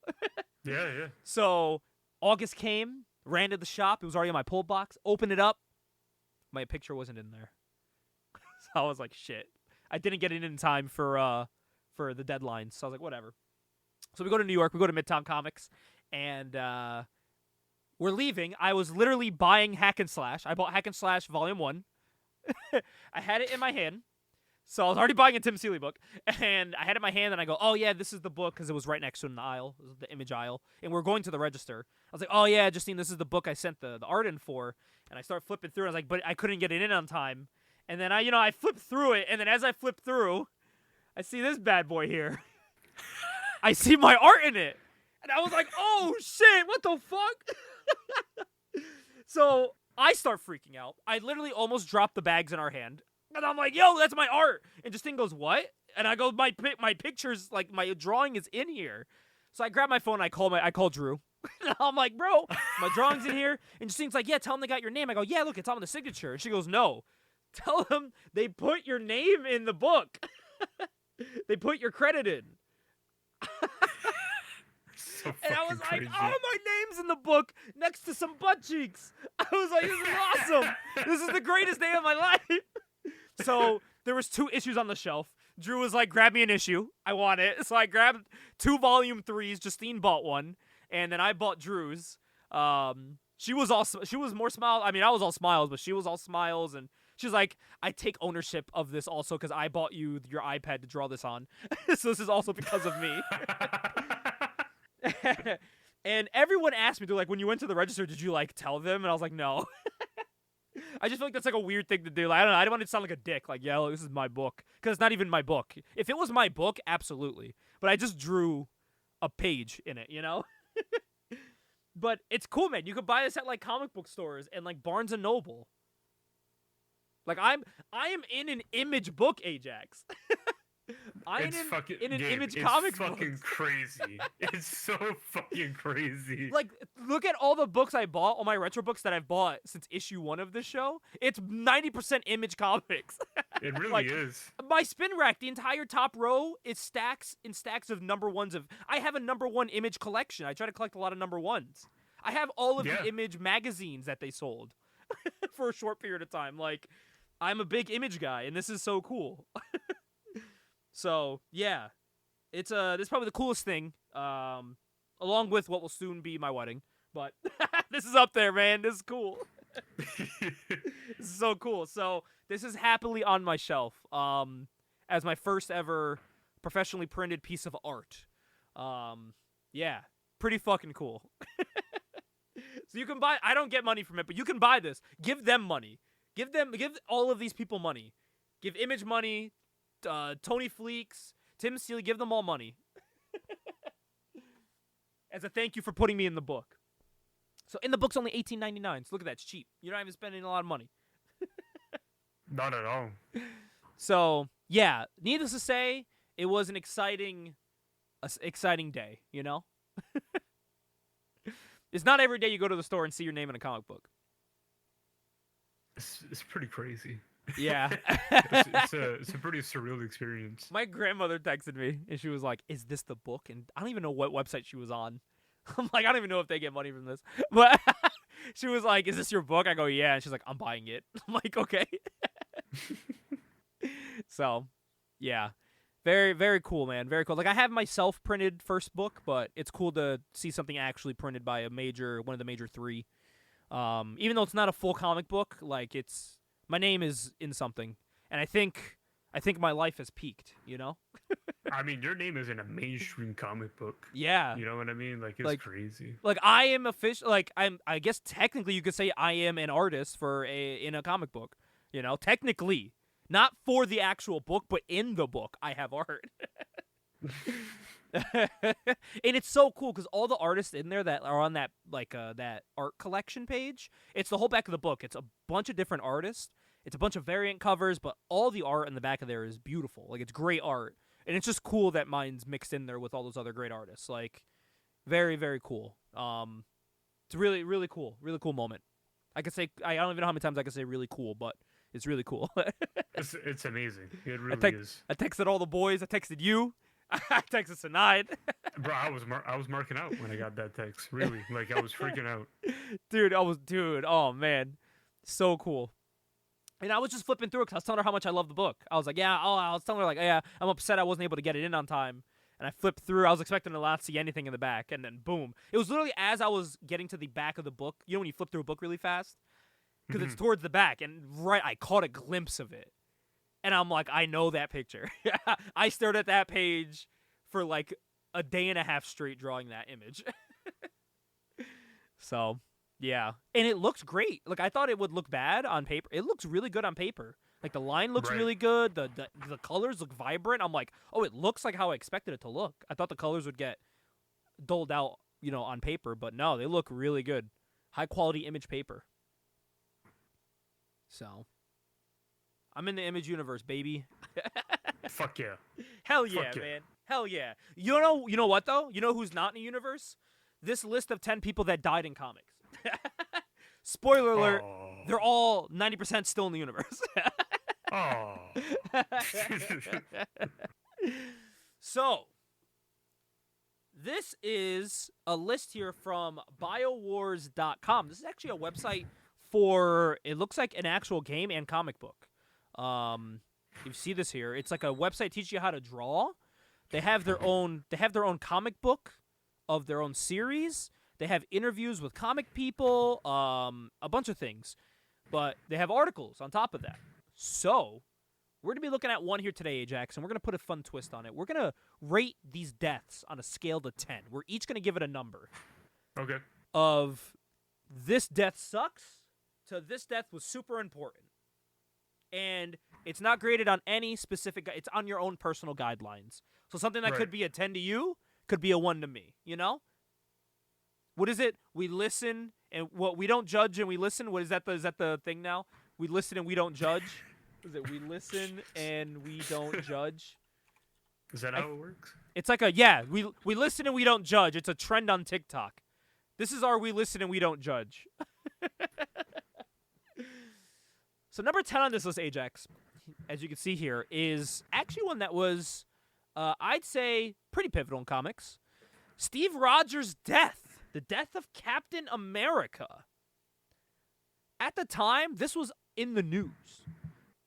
Yeah. So August came, ran to the shop. It was already in my pull box. Opened it up. My picture wasn't in there. So I was like, shit. I didn't get it in time for the deadline, so I was like, whatever. So we go to New York. We go to Midtown Comics, and we're leaving. I was literally buying Hack and Slash. I bought Hack and Slash Volume 1. I had it in my hand. So I was already buying a Tim Seeley book. And I had it in my hand, and I go, oh, yeah, this is the book, because it was right next to it in the aisle, the image aisle. And we're going to the register. I was like, oh, yeah, Justine, this is the book I sent the art in for. And I start flipping through. I was like, but I couldn't get it in on time. And then I flipped through it. And then as I flipped through, I see this bad boy here. I see my art in it. And I was like, oh, shit, what the fuck? So I start freaking out. I literally almost dropped the bags in our hand. And I'm like, yo, that's my art. And Justine goes, what? And I go, my picture's, like, my drawing is in here. So I grab my phone, and I call Drew. I'm like, bro, my drawing's in here. And Justine's like, yeah, tell them they got your name. I go, yeah, look, it's on the signature. And she goes, no. Tell them they put your name in the book. They put your credit in. So and I was like, crazy. oh, my name's in the book next to some butt cheeks. I was like, this is awesome. This is the greatest day of my life. So there was 2 issues on the shelf. Drew was like, grab me an issue. I want it. So I grabbed 2 volume 3s. Justine bought one. And then I bought Drew's. She was more smiles. I mean, I was all smiles, but she was all smiles. And she's like, I take ownership of this also because I bought you your iPad to draw this on. So this is also because of me. And everyone asked me, they're like, when you went to the register, did you like tell them? And I was like, no. I just feel like that's like a weird thing to do. Like, I don't know. I don't want to sound like a dick. Like, yeah, look, this is my book. Because it's not even my book. If it was my book, absolutely. But I just drew a page in it, you know? But it's cool, man. You could buy this at like comic book stores and like Barnes and Noble. Like I am in an Image book, Ajax. I am in an Image comics book. It's fucking crazy. It's so fucking crazy. Like, look at all the books I bought, all my retro books that I've bought since issue 1 of this show. It's 90% Image comics. It really like, is. My spin rack, the entire top row is stacks of number 1s of. I have a number 1 Image collection. I try to collect a lot of number 1s. I have all of the Image magazines that they sold for a short period of time. Like, I'm a big Image guy, and this is so cool. So, yeah, it's this is probably the coolest thing, along with what will soon be my wedding. But this is up there, man. This is cool. This is so cool. So this is happily on my shelf as my first ever professionally printed piece of art. Yeah, pretty fucking cool. So you can buy. I don't get money from it, but you can buy this. Give them money. Give all of these people money. Give Image money. Tony Fleeks, Tim Seeley, give them all money. As a thank you for putting me in the book. So in the book's only $18.99. So look at that, it's cheap. You're not even spending a lot of money. Not at all. So yeah, needless to say, it was an exciting day. You know, it's not every day you go to the store and see your name in a comic book. It's pretty crazy. Yeah. it's a pretty surreal experience. My grandmother texted me, and she was like, is this the book? And I don't even know what website she was on. I'm like, I don't even know if they get money from this. But she was like, is this your book? I go, yeah. And she's like, I'm buying it. I'm like, okay. So, yeah. Very, very cool, man. Very cool. Like, I have my self-printed first book, but it's cool to see something actually printed by one of the major 3. Even though it's not a full comic book, like, my name is in something, and I think my life has peaked, you know? I mean, your name is in a mainstream comic book. Yeah. You know what I mean? Like, it's crazy. Like, I am official. Like, I guess technically you could say I am an artist in a comic book. You know, technically, not for the actual book, but in the book, I have art. And it's so cool because all the artists in there that are on that that art collection page, it's the whole back of the book. It's a bunch of different artists. It's a bunch of variant covers, but all the art in the back of there is beautiful. Like, it's great art, and it's just cool that mine's mixed in there with all those other great artists. Like, very, very cool. It's really, really cool. Really cool moment. I could say, I don't even know how many times I can say really cool, but it's really cool. It's amazing. It really is. I texted all the boys. I texted you. I texted Sinai. Bro, I was marking out when I got that text. Really, like, I was freaking out. Dude. Oh man, so cool. And I was just flipping through it because I was telling her how much I love the book. I was like, yeah. Oh, I was telling her like, yeah, I'm upset I wasn't able to get it in on time. And I flipped through. I was expecting to not see anything in the back, and then boom! It was literally as I was getting to the back of the book. You know when you flip through a book really fast, because it's towards the back, and I caught a glimpse of it, and I'm like, I know that picture. I stared at that page for like a day and a half straight drawing that image. So, yeah, and it looks great. Like, I thought it would look bad on paper. It looks really good on paper. Like, the line looks really good. The colors look vibrant. I'm like, oh, it looks like how I expected it to look. I thought the colors would get dulled out, on paper, but no, they look really good. High quality image paper. So, I'm in the image universe, baby. Fuck yeah. Hell yeah, man. Hell yeah. You know what though? You know who's not in the universe? This list of 10 people that died in comics. Spoiler alert, they're all 90% still in the universe. Oh. So, this is a list here from biowars.com. This is actually a website for, it looks like an actual game and comic book. You see this here. It's like a website teaching you how to draw. They have their own comic book of their own series. They have interviews with comic people, a bunch of things. But they have articles on top of that. So, we're going to be looking at one here today, Ajax, and we're going to put a fun twist on it. We're going to rate these deaths on a scale to 10. We're each going to give it a number. Okay. Of this death sucks to this death was super important. And it's not graded on any specific it's on your own personal guidelines. So something that could be a 10 to you could be a 1 to me, What is it? We listen and we don't judge and we listen. What is that? Is that the thing now? We listen and we don't judge. Is it we listen and we don't judge? Is that how it works? It's like we listen and we don't judge. It's a trend on TikTok. This is our we listen and we don't judge. So number 10 on this list, Ajax, as you can see here, is actually one that was, I'd say, pretty pivotal in comics. Steve Rogers' death. The death of Captain America. At the time, this was in the news.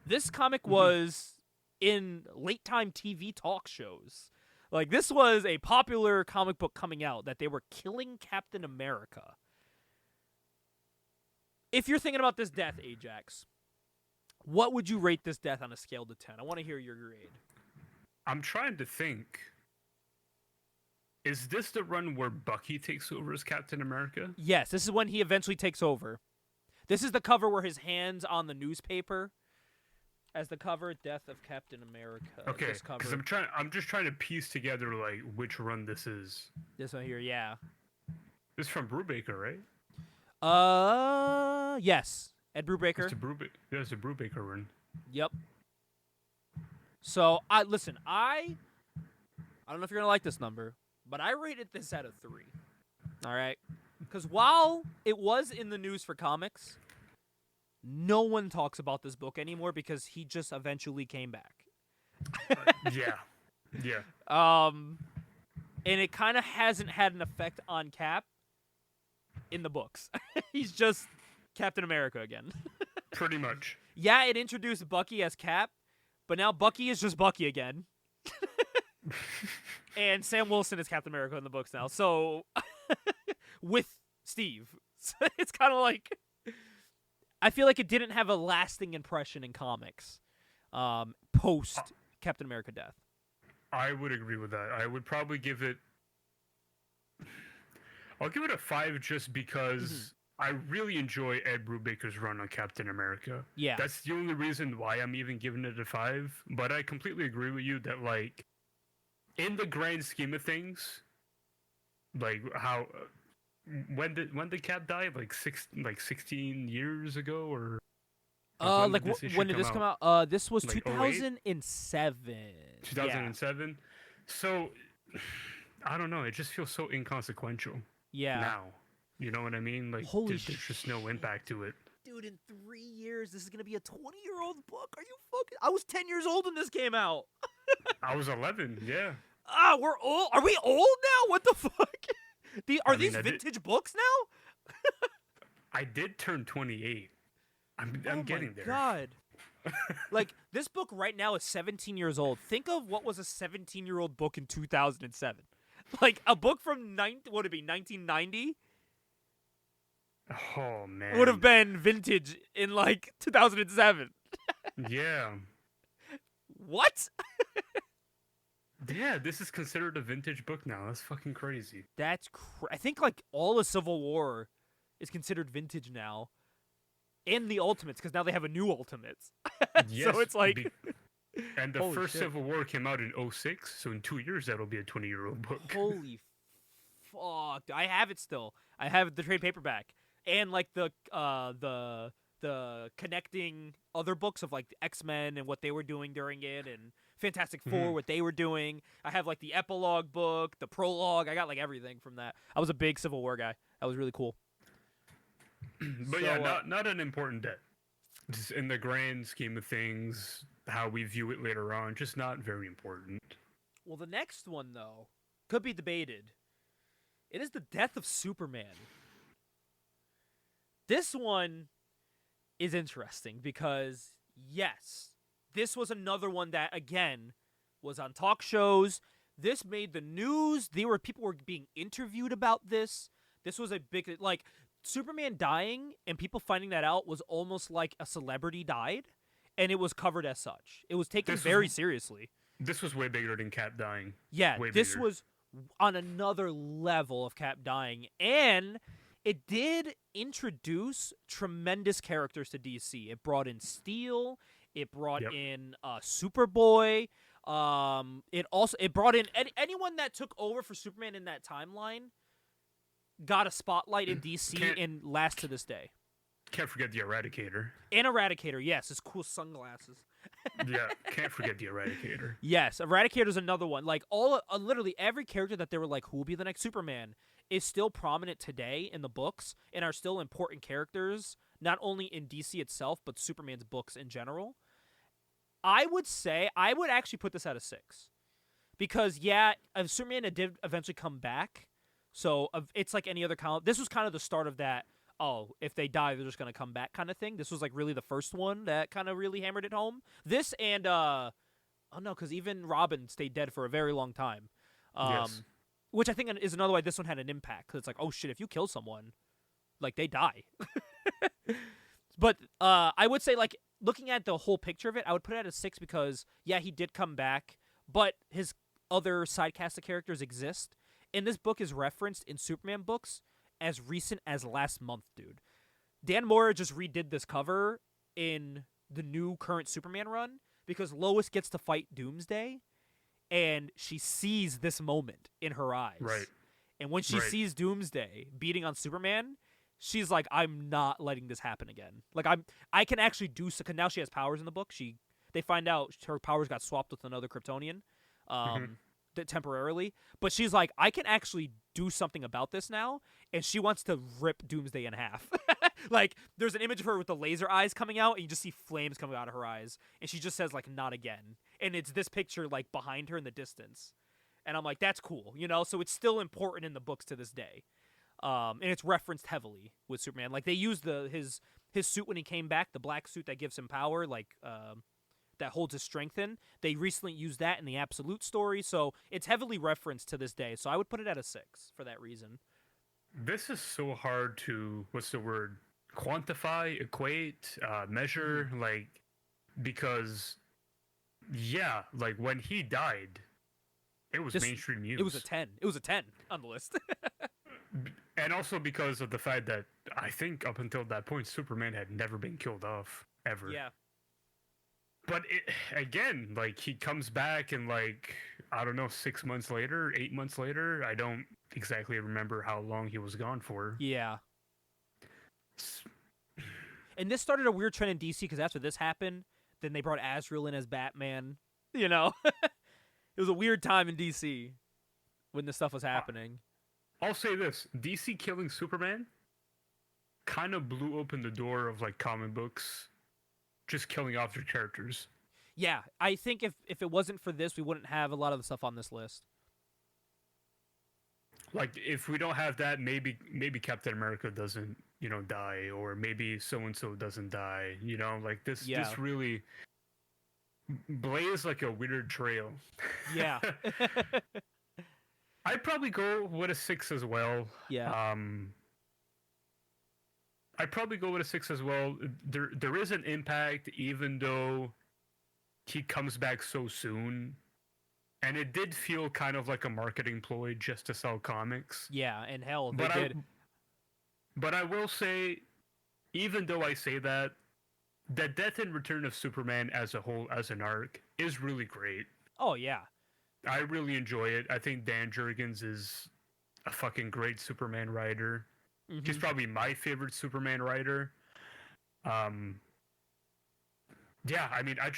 This comic was in late-time TV talk shows. Like, this was a popular comic book coming out that they were killing Captain America. If you're thinking about this death, Ajax, what would you rate this death on a scale to 10? I want to hear your grade. I'm trying to think. Is this the run where Bucky takes over as Captain America? Yes, this is when he eventually takes over. This is the cover where his hand's on the newspaper as the cover, Death of Captain America. Okay, because I'm just trying to piece together like which run this is. This one here, yeah. This is from Brubaker, right? Yes. Ed Brubaker. It's a Brubaker run. Yep. So, I don't know if you're going to like this number, but I rated this at a 3. All right? Because while it was in the news for comics, no one talks about this book anymore because he just eventually came back. Yeah. And it kind of hasn't had an effect on Cap in the books. He's just Captain America again. Pretty much. Yeah, it introduced Bucky as Cap, but now Bucky is just Bucky again. And Sam Wilson is Captain America in the books now. So, with Steve. So it's kind of like, I feel like it didn't have a lasting impression in comics post Captain America death. I would agree with that. I would probably give it... I'll give it a 5 just because I really enjoy Ed Brubaker's run on Captain America. Yeah. That's the only reason why I'm even giving it a 5. But I completely agree with you that, like, in the grand scheme of things, like how when did Cap die? Like 16 years ago, or when Like did this issue when did this come out? This was Like 08? 2007. 2007. So I don't know. It just feels so inconsequential Yeah. now. You know what I mean? Like Holy there's just no impact to it. Dude, in 3 years, this is gonna be a 20-year-old book. Are you fucking? I was 10 years old when this came out. I was 11. Yeah. Ah, we're old. Are we old now? What the fuck? Are these I vintage books now? I did turn 28. I'm getting there. Oh my god. Like, this book right now is 17 years old. Think of what was a 17-year-old book in 2007. Like, a book from 1990 Oh man. would have been vintage in, like, 2007. Yeah. What? Yeah, this is considered a vintage book now. That's fucking crazy. I think, like, all of Civil War is considered vintage now. And the Ultimates, because now they have a new Ultimates. Yes, so it's like... and the Holy first shit. Civil War came out in 06, so in 2 years that'll be a 20-year-old book. Holy fuck. I have it still. I have the trade paperback. And, like, the connecting other books of, like, the X-Men and what they were doing during it, and Fantastic Four, what they were doing. I have, like, the epilogue book, the prologue. I got, like, everything from that. I was a big Civil War guy. That was really cool. But So, yeah, not an important debt. Just in the grand scheme of things, how we view it later on, just not very important. Well, the next one, though, could be debated. It is the death of Superman. This one is interesting because, yes, this was another one that, again, was on talk shows. This made the news. People were being interviewed about this. This was a big, like, Superman dying and people finding that out was almost like a celebrity died, and it was covered as such. It was taken very seriously. This was way bigger than Cap dying. Yeah, way this bigger. was on another level of Cap dying, and it did introduce tremendous characters to DC. It brought in Steel. It brought in Superboy. It brought in anyone that took over for Superman in that timeline. Got a spotlight in DC and lasts to this day. Can't forget the Eradicator. And Eradicator, yes, his cool sunglasses. Yeah, can't forget the Eradicator. Yes, Eradicator's another one. Like, literally every character that they were like, who will be the next Superman, is still prominent today in the books and are still important characters, not only in DC itself, but Superman's books in general. I would actually put this at a 6. Because, yeah, Superman did eventually come back. So it's like any other comic. This was kind of the start of that, if they die, they're just going to come back kind of thing. This was like really the first one that kind of really hammered it home. This and, because even Robin stayed dead for a very long time. Yes. Which I think is another why this one had an impact. Because it's like, oh shit, if you kill someone, like, they die. But I would say, like, looking at the whole picture of it, I would put it at a 6 because, yeah, he did come back, but his other side cast of characters exist. And this book is referenced in Superman books as recent as last month, dude. Dan Mora just redid this cover in the new current Superman run because Lois gets to fight Doomsday, and she sees this moment in her eyes. Right. And when she sees Doomsday beating on Superman, she's like, I'm not letting this happen again. Like, I can actually do so. Cause now she has powers in the book. They find out her powers got swapped with another Kryptonian. Temporarily, but she's like, I can actually do something about this now, and she wants to rip Doomsday in half. Like, there's an image of her with the laser eyes coming out, and you just see flames coming out of her eyes, and she just says, like, not again. And it's this picture, like, behind her in the distance, and I'm like, that's cool, you know. So it's still important in the books to this day, and it's referenced heavily with Superman. Like, they used his suit when he came back, the black suit that gives him power, like that holds his strength in. They recently used that in the Absolute story, so it's heavily referenced to this day. So I would put it at a 6 for that reason. This is so hard to, quantify, equate, measure, like, because, yeah, like, when he died, it was mainstream news. It was a 10. It was a 10 on the list. And also because of the fact that I think up until that point, Superman had never been killed off, ever. Yeah. But again, like, he comes back and, like, I don't know, 6 months later, 8 months later. I don't exactly remember how long he was gone for. Yeah. And this started a weird trend in DC because after this happened, then they brought Azrael in as Batman. You know, it was a weird time in DC when this stuff was happening. I'll say this: DC killing Superman kind of blew open the door of like comic books just killing off their characters. Yeah, I think if it wasn't for this, we wouldn't have a lot of the stuff on this list. Like, if we don't have that, maybe Captain America doesn't, die, or maybe so and so doesn't die. Like this really blazed like a weird trail. Yeah. I'd probably go with a 6 as well. Yeah. I'd probably go with a 6 as well. There is an impact, even though he comes back so soon. And it did feel kind of like a marketing ploy just to sell comics. Yeah, and hell, they did. But I will say, even though I say that, the Death and Return of Superman as a whole, as an arc, is really great. Oh, yeah. I really enjoy it. I think Dan Jurgens is a fucking great Superman writer. Mm-hmm. He's probably my favorite Superman writer. Yeah, I mean, I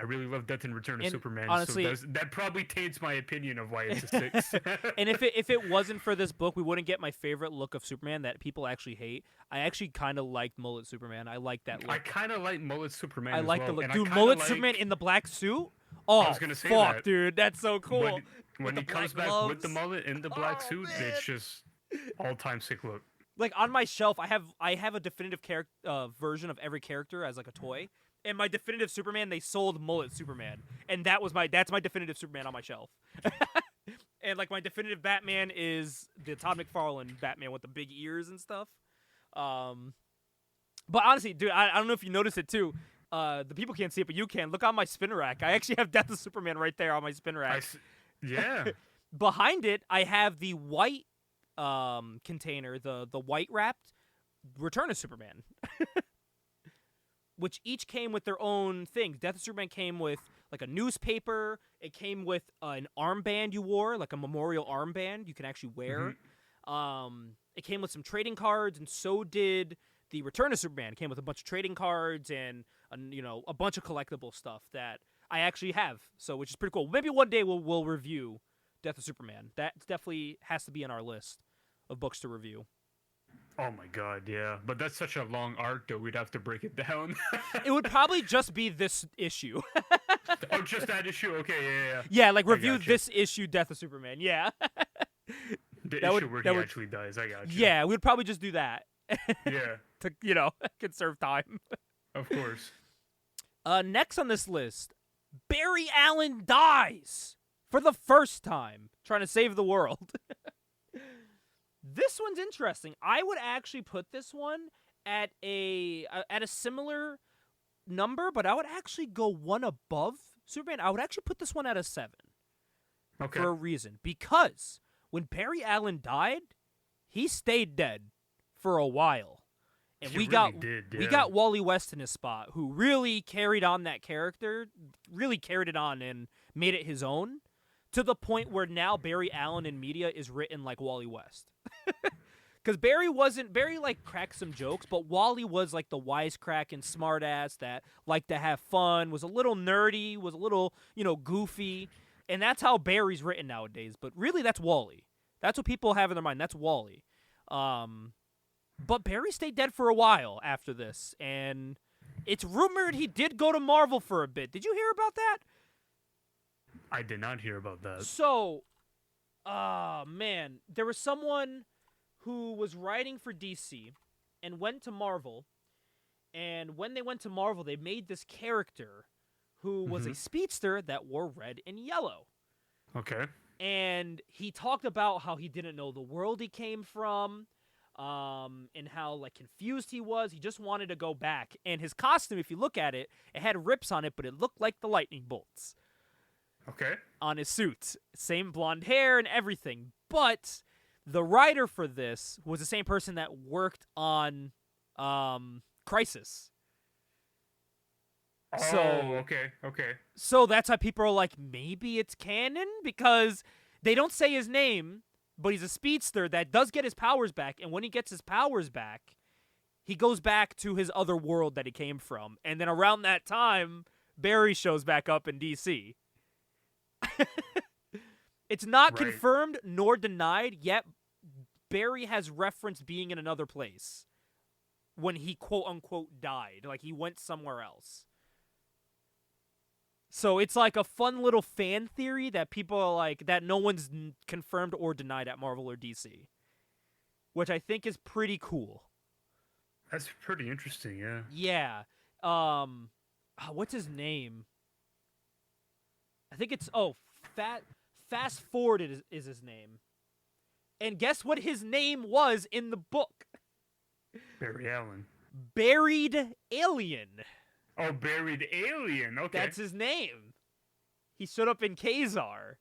really love Death and Return of Superman. Honestly, so that probably taints my opinion of why it's a 6. And if it wasn't for this book, we wouldn't get my favorite look of Superman that people actually hate. I actually kind of liked Mullet Superman. I like that look. I kind of like Mullet Superman. I like well. the look. And Dude, Mullet Superman in the black suit? Oh, I was gonna say fuck, that. Dude, that's so cool. When he comes back gloves. With the mullet in the black suit, man. It's just all-time sick look. Like, on my shelf, I have a definitive version of every character as like a toy. And my definitive Superman, they sold Mullet Superman, and that's my definitive Superman on my shelf. And like my definitive Batman is the Todd McFarlane Batman with the big ears and stuff. But honestly, dude, I don't know if you noticed it too. The people can't see it, but you can. Look on my spin rack. I actually have Death of Superman right there on my spin rack. Yeah. Behind it, I have the white container, the white wrapped Return of Superman. Which each came with their own things. Death of Superman came with like a newspaper. It came with an armband you wore, like a memorial armband you can actually wear. Mm-hmm. It came with some trading cards, and so did the Return of Superman. It came with a bunch of trading cards and a bunch of collectible stuff that I actually have. So, which is pretty cool. Maybe one day we'll review Death of Superman. That definitely has to be on our list of books to review. Oh my god, yeah. But that's such a long arc, though. We'd have to break it down. It would probably just be this issue. Oh, just that issue? Okay, yeah. Yeah, like review this issue, Death of Superman. Yeah. The issue where he actually dies. I got you. Yeah, we'd probably just do that. Yeah. To, conserve time. Of course. Next on this list, Barry Allen dies for the first time, trying to save the world. This one's interesting. I would actually put this one at a similar number, but I would actually go one above Superman. I would actually put this one at a 7. Okay. For a reason. Because when Barry Allen died, he stayed dead for a while. And we got Wally West in his spot, who really carried on that character, really carried it on and made it his own, to the point where now Barry Allen in media is written like Wally West. Because Barry like cracked some jokes, but Wally was like the wisecracking smartass that liked to have fun, was a little nerdy, was a little, goofy. And that's how Barry's written nowadays. But really, that's Wally. That's what people have in their mind. That's Wally. But Barry stayed dead for a while after this. And it's rumored he did go to Marvel for a bit. Did you hear about that? I did not hear about that. So, man, there was someone who was writing for DC and went to Marvel. And when they went to Marvel, they made this character who was a speedster that wore red and yellow. Okay. And he talked about how he didn't know the world he came from, and how like confused he was. He just wanted to go back. And his costume, if you look at it, it had rips on it, but it looked like the lightning bolts. Okay. On his suit. Same blonde hair and everything. But the writer for this was the same person that worked on Crisis. So, okay. so that's why people are like, maybe it's canon? Because they don't say his name, but he's a speedster that does get his powers back. And when he gets his powers back, he goes back to his other world that he came from. And then around that time, Barry shows back up in DC. It's not Right. confirmed nor denied, yet Barry has referenced being in another place when he quote-unquote died. Like, he went somewhere else. So it's like a fun little fan theory that people are like, that no one's confirmed or denied at Marvel or DC. Which I think is pretty cool. That's pretty interesting, yeah. Yeah. What's his name? I think it's, Fast Forward is his name. And guess what his name was in the book? Barry Allen. Buried Alien. Oh, Buried Alien. Okay. That's his name. He showed up in Kazar.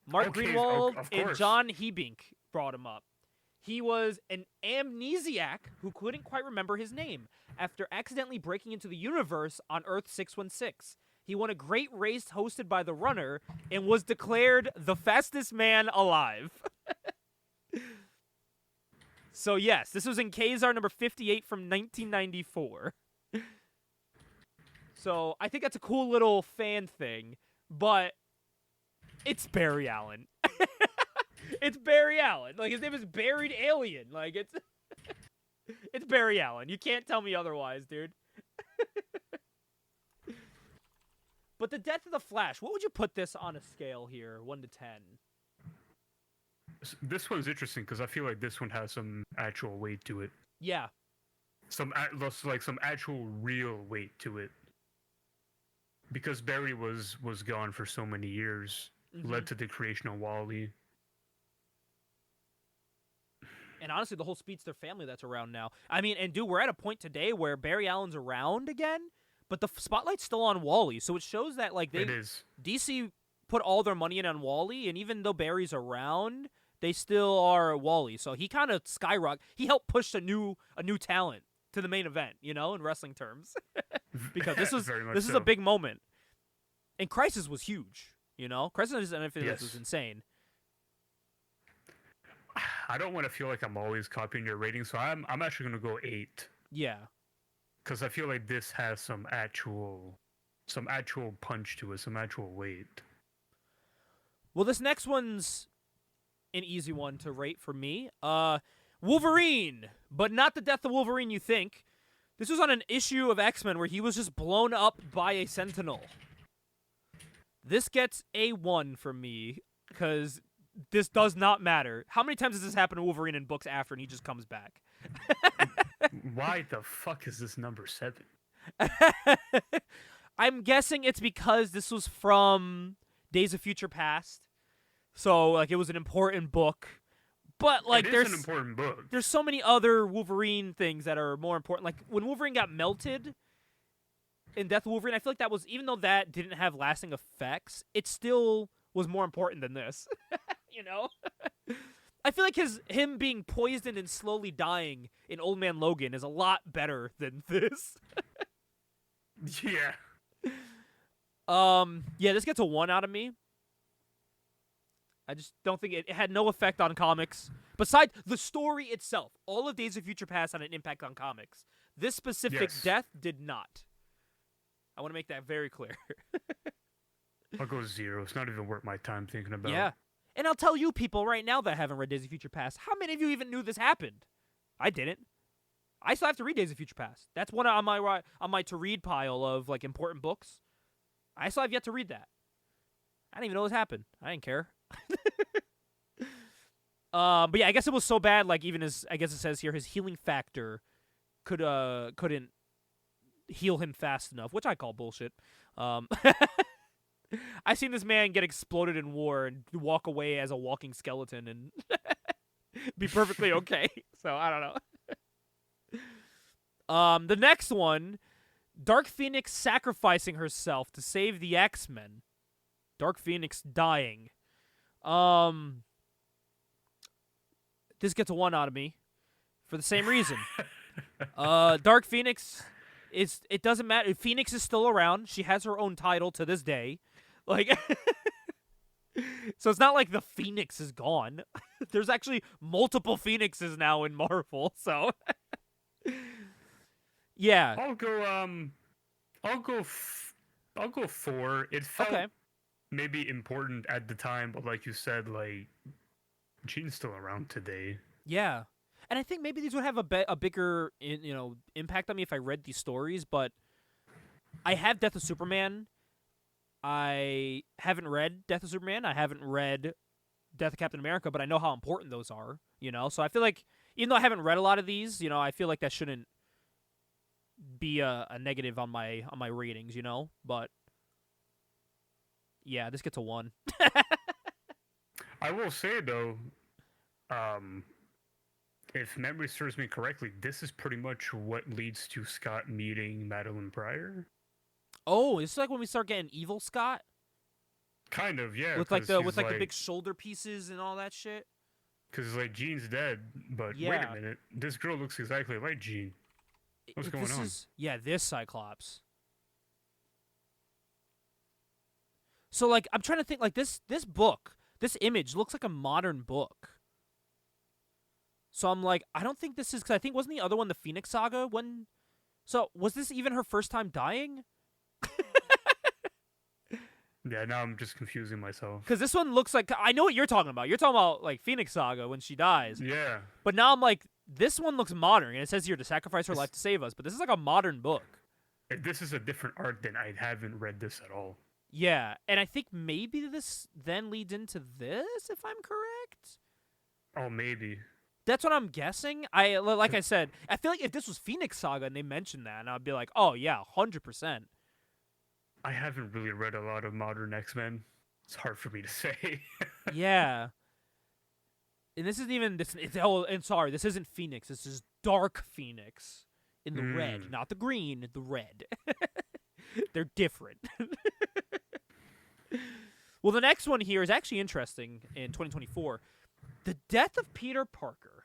Mark Okay, Greenwald of and course. John Hebink brought him up. He was an amnesiac who couldn't quite remember his name after accidentally breaking into the universe on Earth 616. He won a great race hosted by the runner and was declared the fastest man alive. So yes, this was in Kazar number 58 from 1994. So I think that's a cool little fan thing, but it's Barry Allen. It's Barry Allen. Like, his name is Buried Alien. Like, it's it's Barry Allen. You can't tell me otherwise, dude. But the death of the Flash, what would you put this on a scale here, 1 to 10? This one's interesting because I feel like this one has some actual weight to it. Yeah. Some actual real weight to it. Because Barry was gone for so many years, led to the creation of Wally. And honestly, the whole Speedster family that's around now. I mean, and dude, we're at a point today where Barry Allen's around again, but the spotlight's still on Wally. So it shows that, like, It is. DC put all their money in on Wally, and even though Barry's around, they still are Wally. So he kind of skyrocketed. He helped push a new talent to the main event, you know, in wrestling terms. Because this is a big moment. And Crisis was huge, you know? Crisis on Infinite Earths was insane. I don't want to feel like I'm always copying your rating, so I'm actually going to go 8. Yeah. Because I feel like this has some actual punch to it, some actual weight. Well, this next one's an easy one to rate for me. Wolverine, but not the death of Wolverine you think. This was on an issue of X-Men where he was just blown up by a Sentinel. This gets a 1 from me, because this does not matter. How many times has this happened to Wolverine in books after and he just comes back? Why the fuck is this number 7? I'm guessing it's because this was from Days of Future Past. So, like, it was an important book. But, like, there's an important book. There's so many other Wolverine things that are more important. Like, when Wolverine got melted in Death of Wolverine, I feel like that was, even though that didn't have lasting effects, it still was more important than this. You know? I feel like him being poisoned and slowly dying in Old Man Logan is a lot better than this. Yeah. Yeah, this gets a 1 out of me. I just don't think it had no effect on comics. Besides the story itself, all of Days of Future Past had an impact on comics. This specific death did not. I want to make that very clear. I'll go 0. It's not even worth my time thinking about. Yeah. And I'll tell you people right now that haven't read Days of Future Past, how many of you even knew this happened? I didn't. I still have to read Days of Future Past. That's one on my to read pile of, like, important books. I still have yet to read that. I didn't even know this happened. I didn't care. But yeah, I guess it was so bad, like, even I guess it says here, his healing factor couldn't heal him fast enough, which I call bullshit. I've seen this man get exploded in war and walk away as a walking skeleton and be perfectly okay. So I don't know. The next one, Dark Phoenix sacrificing herself to save the X-Men. Dark Phoenix dying. This gets a 1 out of me for the same reason. Dark Phoenix it doesn't matter. Phoenix is still around. She has her own title to this day. Like, so it's not like the Phoenix is gone. There's actually multiple Phoenixes now in Marvel. So, yeah. I'll go 4. It felt Okay. maybe important at the time, but like you said, like Jean's still around today. Yeah. And I think maybe these would have a bigger, impact on me if I read these stories, but I have Death of Superman. I haven't read Death of Superman. I haven't read Death of Captain America, but I know how important those are, So I feel like, even though I haven't read a lot of these, I feel like that shouldn't be a negative on my ratings, But yeah, this gets a 1. I will say though, if memory serves me correctly, this is pretty much what leads to Scott meeting Madeline Pryor. Oh, it's like when we start getting evil Scott? Kind of, yeah. With the big shoulder pieces and all that shit? Because like Jean's dead, but wait a minute, this girl looks exactly like Jean. What's going on? This Cyclops. So like I'm trying to think, like this book, this image looks like a modern book. So I'm like, I don't think this is, because I think wasn't the other one the Phoenix Saga when? So was this even her first time dying? Yeah, now I'm just confusing myself. Because this one looks like, I know what you're talking about. You're talking about like Phoenix Saga when she dies. Yeah. But now I'm like, this one looks modern, and it says here to sacrifice her life to save us. But this is like a modern book. If this is a different art, then I haven't read this at all. Yeah, and I think maybe this then leads into this, if I'm correct. Oh, maybe. That's what I'm guessing. Like I said, I feel like if this was Phoenix Saga and they mentioned that, and I'd be like, oh yeah, 100%. I haven't really read a lot of modern X-Men. It's hard for me to say. Yeah. And this isn't even this. And sorry, this isn't Phoenix. This is Dark Phoenix in the red, not the green. The red. They're different. Well, the next one here is actually interesting in 2024. The death of Peter Parker.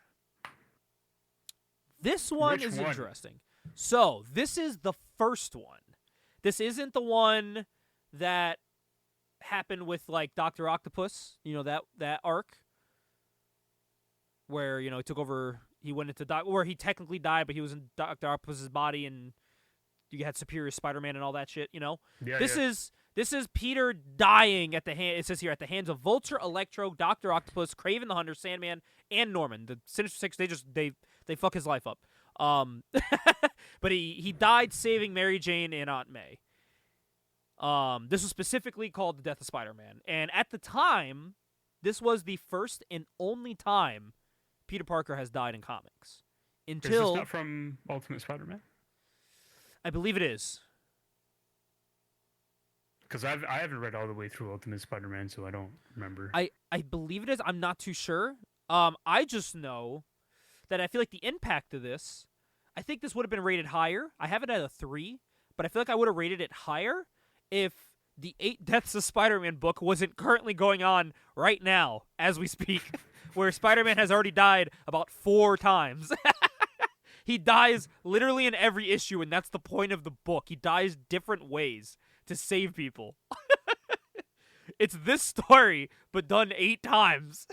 This one is interesting. So, this is the first one. This isn't the one that happened with, like, Dr. Octopus, that arc. Where, he took over, he went into, where he technically died, but he was in Dr. Octopus's body, and you had Superior Spider-Man and all that shit, Yeah, This is Peter dying at the hand. It says here, at the hands of Vulture, Electro, Dr. Octopus, Kraven the Hunter, Sandman, and Norman. The Sinister Six, they fuck his life up. But he died saving Mary Jane and Aunt May. This was specifically called the Death of Spider-Man. And at the time, this was the first and only time Peter Parker has died in comics. Is this not from Ultimate Spider-Man? I believe it is. Because I haven't read all the way through Ultimate Spider-Man, so I don't remember. I believe it is. I'm not too sure. I just know that I feel like the impact of this, I think this would have been rated higher. I have it at a 3, but I feel like I would have rated it higher if the 8 Deaths of Spider-Man book wasn't currently going on right now as we speak, where Spider-Man has already died about 4 times. He dies literally in every issue, and that's the point of the book. He dies different ways to save people. It's this story, but done 8 times.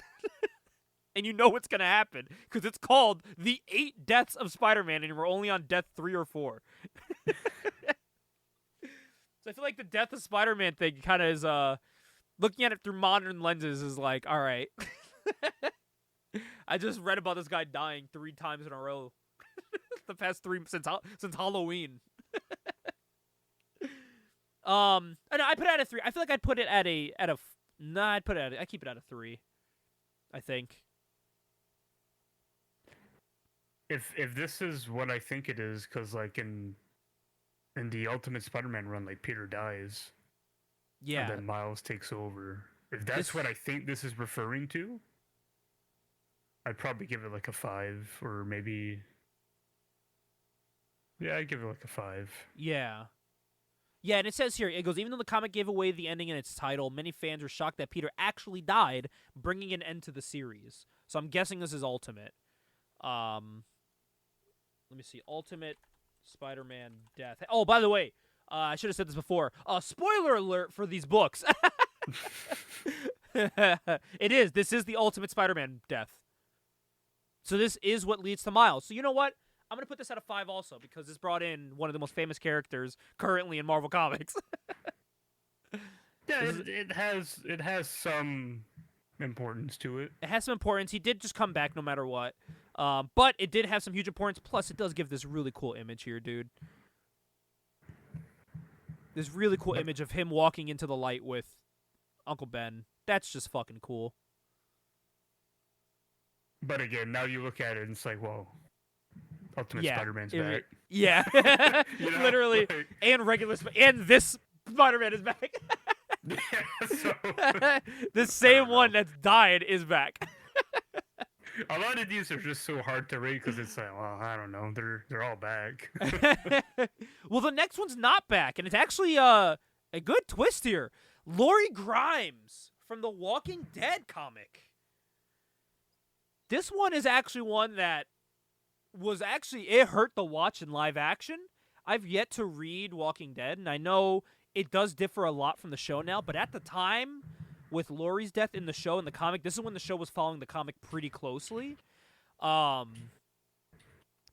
And you know what's going to happen, because it's called The 8 Deaths of Spider-Man, and we're only on death 3 or 4. So I feel like the Death of Spider-Man thing kind of is, looking at it through modern lenses is like, all right. I just read about this guy dying 3 times in a row. The past 3 since Halloween. And I put it at a 3. I feel like I'd put it at a I keep it at a 3. I think. If this is what I think it is, because like in the Ultimate Spider-Man run, like Peter dies, yeah, and then Miles takes over. If that's what I think this is referring to, I'd probably give it like a 5, or maybe. Yeah, I'd give it like a 5. Yeah. Yeah, and it says here, it goes, even though the comic gave away the ending in its title, many fans were shocked that Peter actually died, bringing an end to the series. So I'm guessing this is Ultimate. Let me see. Ultimate Spider-Man death. Oh, by the way, I should have said this before. Spoiler alert for these books. It is. This is the ultimate Spider-Man death. So this is what leads to Miles. So you know what? I'm going to put this at a 5 also because this brought in one of the most famous characters currently in Marvel Comics. Yeah, it has some importance to it. It has some importance. He did just come back no matter what. But it did have some huge importance. Plus, it does give this really cool image here, dude. This really cool image of him walking into the light with Uncle Ben. That's just fucking cool. But again, now you look at it and it's like, whoa, Ultimate Spider-Man's back. Yeah, You know, literally, like- and and this Spider-Man is back. Yeah, so The same know. one that's died is back. a lot of these are just so hard to rate because it's like, well, I don't know, they're all back. Well, the next one's not back, and it's actually a good twist here. Laurie Grimes from the Walking Dead comic. This one is actually one that it hurt the watch in live action. I've yet to read Walking Dead, and I know it does differ a lot from the show now, but at the time, with Laurie's death in the show and the comic, this is when the show was following the comic pretty closely.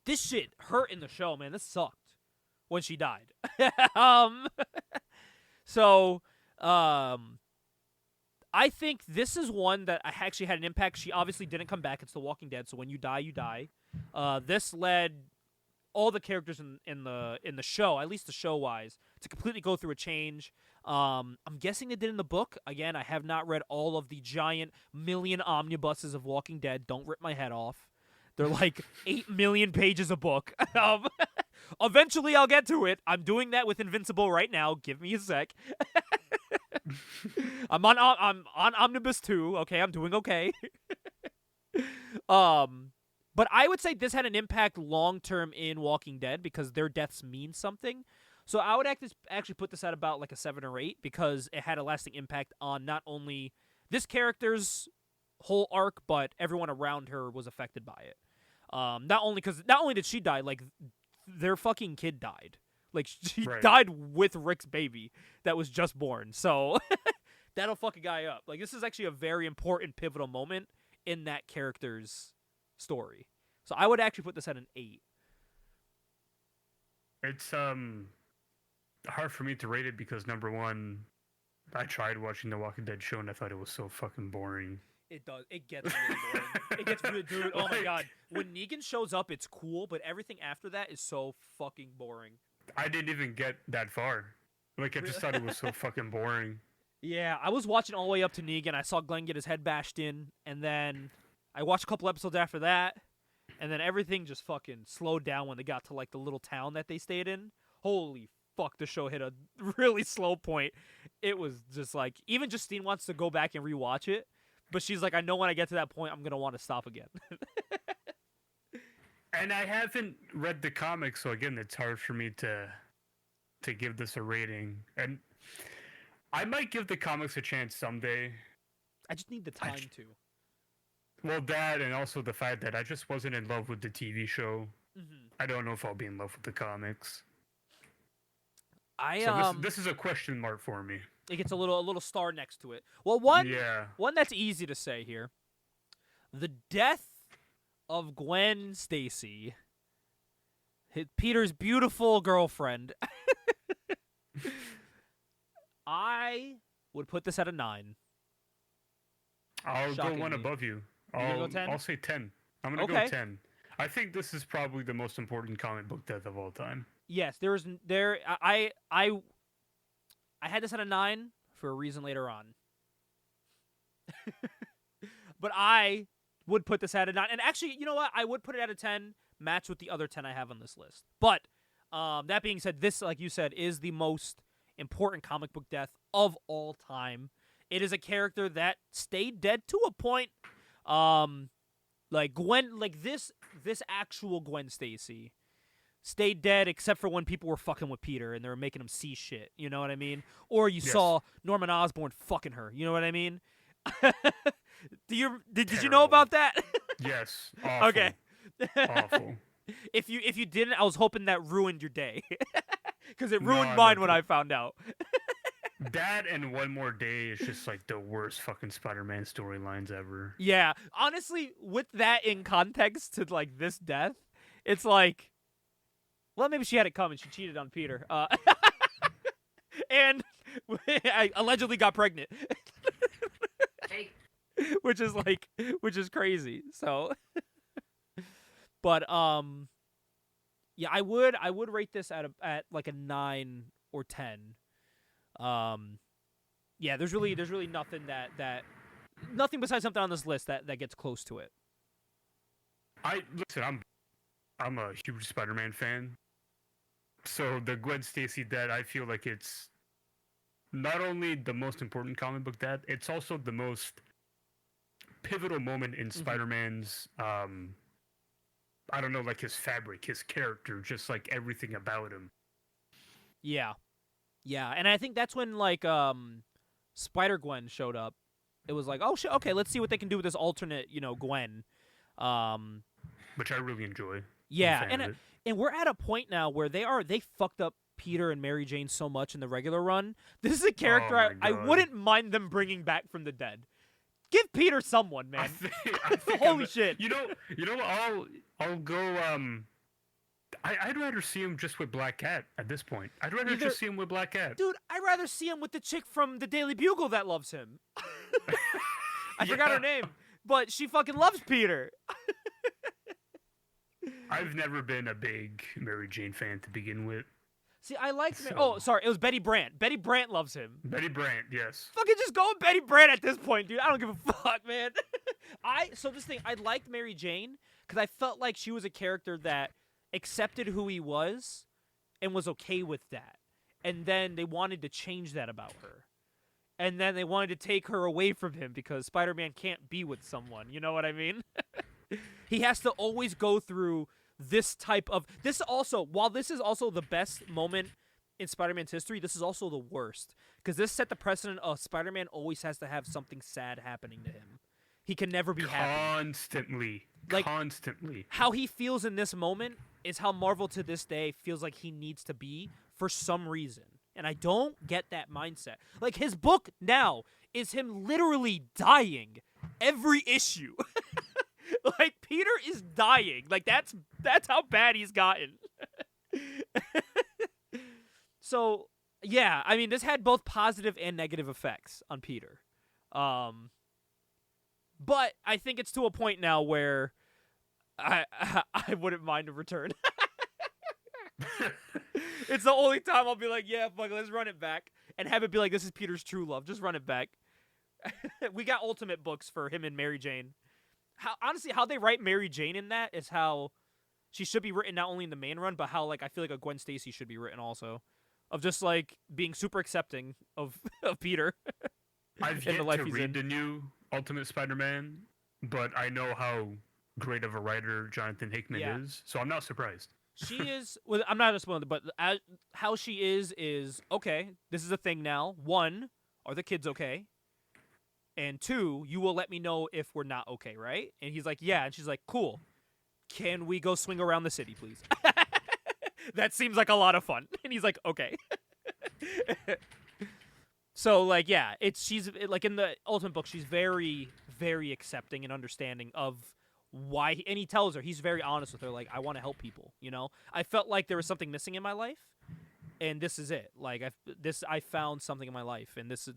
This shit hurt in the show, man. This sucked when she died. I think this is one that I actually had an impact. She obviously didn't come back. It's The Walking Dead, so when you die, you die. This led all the characters in the show, at least the show-wise, to completely go through a change. I'm guessing they did in the book. Again, I have not read all of the giant million omnibuses of Walking Dead. Don't rip my head off. They're like 8 million pages a book. Eventually, I'll get to it. I'm doing that with Invincible right now. Give me a sec. I'm on Omnibus 2. Okay, I'm doing okay. But I would say this had an impact long-term in Walking Dead because their deaths mean something. So I would actually put this at about like a 7 or 8 because it had a lasting impact on not only this character's whole arc, but everyone around her was affected by it. Not only did she die, like their fucking kid died. Like she died with Rick's baby that was just born. So that'll fuck a guy up. Like this is actually a very important pivotal moment in that character's story. So I would actually put this at an 8. It's hard for me to rate it because number one, I tried watching the Walking Dead show and I thought it was so fucking boring. It does. It gets really boring. It gets really, dude. Oh my god. When Negan shows up, it's cool, but everything after that is so fucking boring. I didn't even get that far. Like I just thought it was so fucking boring. Yeah, I was watching all the way up to Negan. I saw Glenn get his head bashed in, and then I watched a couple episodes after that, and then everything just fucking slowed down when they got to like the little town that they stayed in. Holy fuck, the show hit a really slow point. It was just like, even Justine wants to go back and rewatch it, but she's like, I know when I get to that point, I'm going to want to stop again. And I haven't read the comics, so again, it's hard for me to give this a rating. And I might give the comics a chance someday. I just need the time to. Well, that and also the fact that I just wasn't in love with the TV show. Mm-hmm. I don't know if I'll be in love with the comics. So this is a question mark for me. It gets a little star next to it. Well, one that's easy to say here. The death of Gwen Stacy, Peter's beautiful girlfriend. I would put this at a 9. I'll go one above you. Go 10? I'll say 10. I'm going to go 10. I think this is probably the most important comic book death of all time. Yes, I had this at a 9 for a reason later on. But I would put this at a 9. And actually, you know what? I would put it at a 10, match with the other 10 I have on this list. But that being said, this, like you said, is the most important comic book death of all time. It is a character that stayed dead to a point. Like Gwen, like this actual Gwen Stacy stayed dead except for when people were fucking with Peter and they were making him see shit. You know what I mean? Or you saw Norman Osborn fucking her. You know what I mean? Did you know about that? Yes. Awful. Okay. Awful. If you didn't, I was hoping that ruined your day. Because it No, ruined I mine loved when it. I found out. That and One More Day is just like the worst fucking Spider-Man storylines ever. Yeah, honestly, with that in context to like this death, it's like, well, maybe she had it coming. She cheated on Peter, and I allegedly got pregnant, Hey, which is crazy. So, but yeah, I would rate this at like a 9 or 10. Yeah, there's really nothing that nothing besides something on this list that gets close to it. I'm a huge Spider-Man fan. So the Gwen Stacy death, I feel like it's not only the most important comic book death, it's also the most pivotal moment in Spider-Man's I don't know, like his fabric, his character, just like everything about him. Yeah. Yeah, and I think that's when like Spider-Gwen showed up. It was like, oh shit, okay, let's see what they can do with this alternate, Gwen. Which I really enjoy. Yeah, I'm a fan of it. and we're at a point now where they fucked up Peter and Mary Jane so much in the regular run. This is a character Oh my I God. wouldn't mind them bringing back from the dead. Give Peter someone, man. I think Holy shit. You know what? I'll go. I'd rather see him just with Black Cat at this point. I'd rather Either- just see him with Black Cat. Dude, I'd rather see him with the chick from the Daily Bugle that loves him. I forgot her Yeah. name, but she fucking loves Peter. I've never been a big Mary Jane fan to begin with. See, I like. So- Oh, sorry, it was Betty Brant. Betty Brant loves him. Betty Brant, yes. Fucking just go with Betty Brant at this point, dude. I don't give a fuck, man. I liked Mary Jane because I felt like she was a character that accepted who he was and was okay with that. And then they wanted to change that about her. And then they wanted to take her away from him because Spider-Man can't be with someone. You know what I mean? He has to always go through this type of while this is also the best moment in Spider-Man's history, this is also the worst because this set the precedent of Spider-Man always has to have something sad happening to him. He can never be happy. Constantly. How he feels in this moment is how Marvel to this day feels like he needs to be for some reason. And I don't get that mindset. Like his book now is him literally dying every issue. Like Peter is dying. Like that's how bad he's gotten. So, yeah, I mean this had both positive and negative effects on Peter. But I think it's to a point now where I wouldn't mind a return. It's the only time I'll be like, yeah, fuck, let's run it back and have it be like this is Peter's true love. Just run it back. We got Ultimate books for him and Mary Jane. How they write Mary Jane in that is how she should be written not only in the main run, but how like I feel like a Gwen Stacy should be written also, of just like being super accepting of Peter. I've in yet the life to he's read in. the new Ultimate Spider-Man, but I know how great of a writer Jonathan Hickman Yeah. is, so I'm not surprised. She is. Well, I'm not a spoiler, but how she is okay. This is a thing now. 1, are the kids okay? And 2, you will let me know if we're not okay, right? And he's like, yeah. And she's like, cool. Can we go swing around the city, please? That seems like a lot of fun. And he's like, okay. So, like, yeah, she's like in the Ultimate book, she's very, very accepting and understanding of why, and he tells her, he's very honest with her, like, I want to help people, you know? I felt like there was something missing in my life, and this is it. Like, I found something in my life, and this is,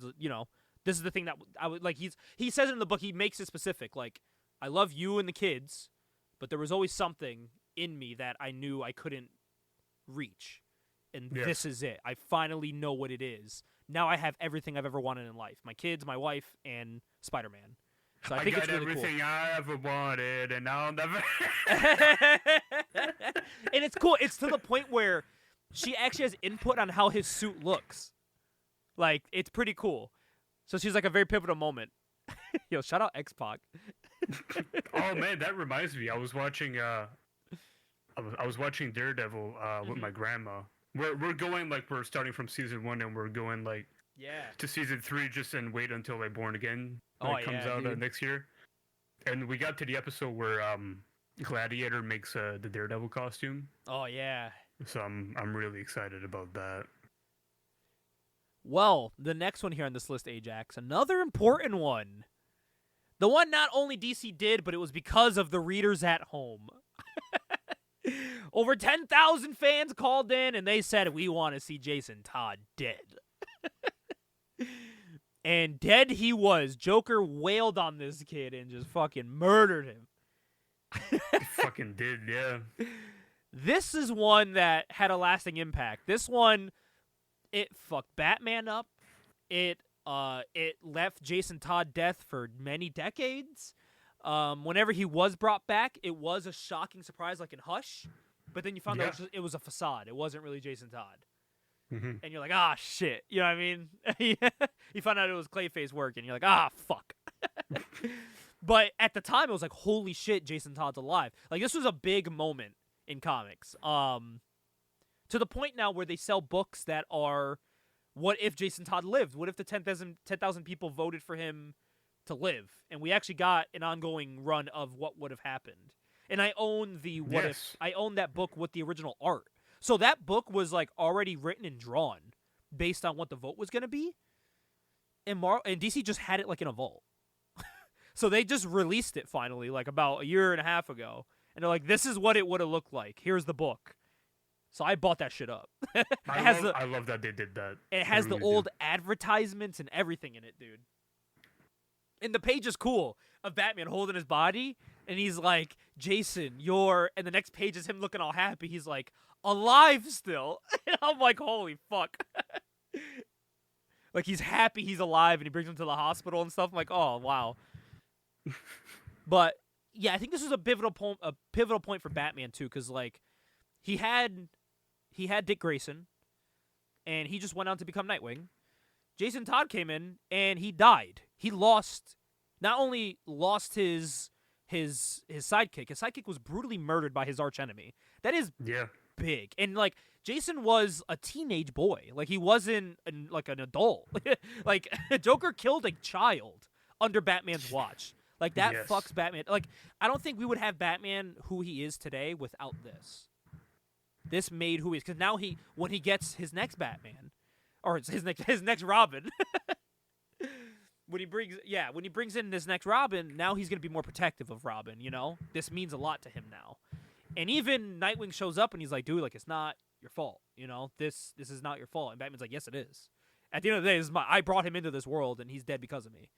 this is the thing that I would, like, he says it in the book, he makes it specific, like, I love you and the kids, but there was always something in me that I knew I couldn't reach, and Yes. this is it. I finally know what it is. Now I have everything I've ever wanted in life. My kids, my wife, and Spider-Man. So I think got it's really everything I ever wanted, and I'll never. cool. And it's cool. It's to the point where she actually has input on how his suit looks. Like, it's pretty cool. So she's like a very pivotal moment. Yo, shout out X-Pac. Oh man, that reminds me. I was watching Daredevil with my grandma. We're going like we're starting from season 1 and we're going like Yeah. to season 3 just and wait until like Born Again Oh, comes yeah, out dude. next year. And we got to the episode where Gladiator makes the Daredevil costume, Oh yeah. so I'm really excited about that. Well, the next one here on this list, Ajax, another important one. The one not only DC did, but it was because of the readers at home. Over 10,000 fans called in, and they said, we want to see Jason Todd dead. And dead he was. Joker wailed on this kid and just fucking murdered him. He fucking did, yeah. This is one that had a lasting impact. This one, it fucked Batman up. It left Jason Todd death for many decades. Whenever he was brought back, it was a shocking surprise, like in Hush. But then you found out it was a facade. It wasn't really Jason Todd. Mm-hmm. And you're like, ah, shit. You know what I mean? You found out it was Clayface work, and you're like, ah, fuck. But at the time, it was like, holy shit, Jason Todd's alive. Like, this was a big moment in comics. To the point now where they sell books that are, what if Jason Todd lived? What if the 10,000 people voted for him to live? And we actually got an ongoing run of what would have happened. And I own the what if. I own that book with the original art. So that book was like already written and drawn based on what the vote was going to be. And DC just had it like in a vault. So they just released it finally like about a year and a half ago. And they're like, this is what it would have looked like. Here's the book. So I bought that shit up. I love that they did that. It has the old advertisements and everything in it, dude. And the page is cool of Batman holding his body. And he's like, Jason, you're... And the next page is him looking all happy. He's like, alive still. And I'm like, holy fuck. Like, he's happy he's alive, and he brings him to the hospital and stuff. I'm like, oh, wow. But, yeah, I think this was a pivotal point for Batman, too, because, like, he had Dick Grayson, and he just went on to become Nightwing. Jason Todd came in, and he died. He not only lost his sidekick. His sidekick was brutally murdered by his archenemy. That is big. And, like, Jason was a teenage boy. Like, he wasn't, like, an adult. Like, Joker killed a child under Batman's watch. Like, that fucks Batman. Like, I don't think we would have Batman who he is today without this. This made who he is. Because now when he gets his next Batman, or his next Robin... When he brings in this next Robin, now he's going to be more protective of Robin, you know? This means a lot to him now. And even Nightwing shows up and he's like, dude, like, it's not your fault, you know? This is not your fault. And Batman's like, yes, it is. At the end of the day, I brought him into this world and he's dead because of me.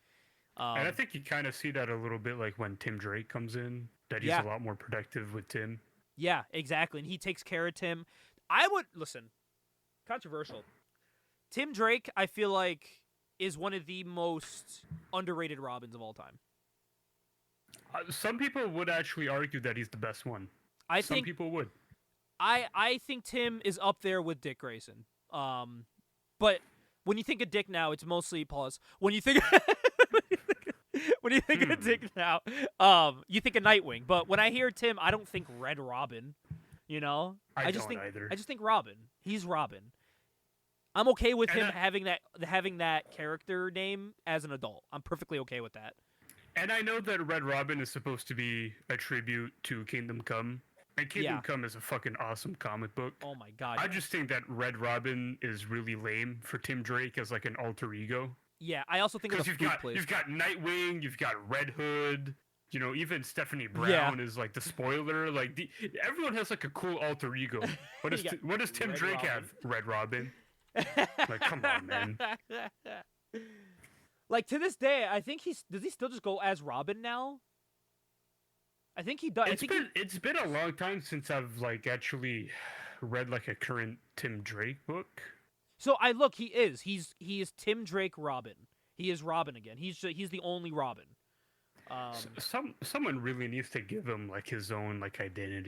And I think you kind of see that a little bit like when Tim Drake comes in, that he's a lot more protective with Tim. Yeah, exactly. And he takes care of Tim. Listen, controversial. Tim Drake, I feel like, is one of the most underrated Robins of all time. Some people would actually argue that he's the best one. Some people would. I think Tim is up there with Dick Grayson. But when you think of Dick now, it's mostly pause. When you think of Dick now, you think of Nightwing. But when I hear Tim, I don't think Red Robin. You know, I just think Robin. He's Robin. I'm okay with him having that character name as an adult. I'm perfectly okay with that. And I know that Red Robin is supposed to be a tribute to Kingdom Come. And Kingdom Come is a fucking awesome comic book. Oh my god. I just think that Red Robin is really lame for Tim Drake as like an alter ego. Yeah, I also think it's a food place. You've got Nightwing, you've got Red Hood, you know, even Stephanie Brown is like the spoiler. Like everyone has like a cool alter ego. What does Tim Drake have? Red Robin. Like, come on, man. Like, to this day, I think does he still just go as Robin now? I think he does. It's been a long time since I've like actually read like a current Tim Drake book. So he is Tim Drake Robin. He is Robin again. He's the only Robin. Someone really needs to give him like his own like identity.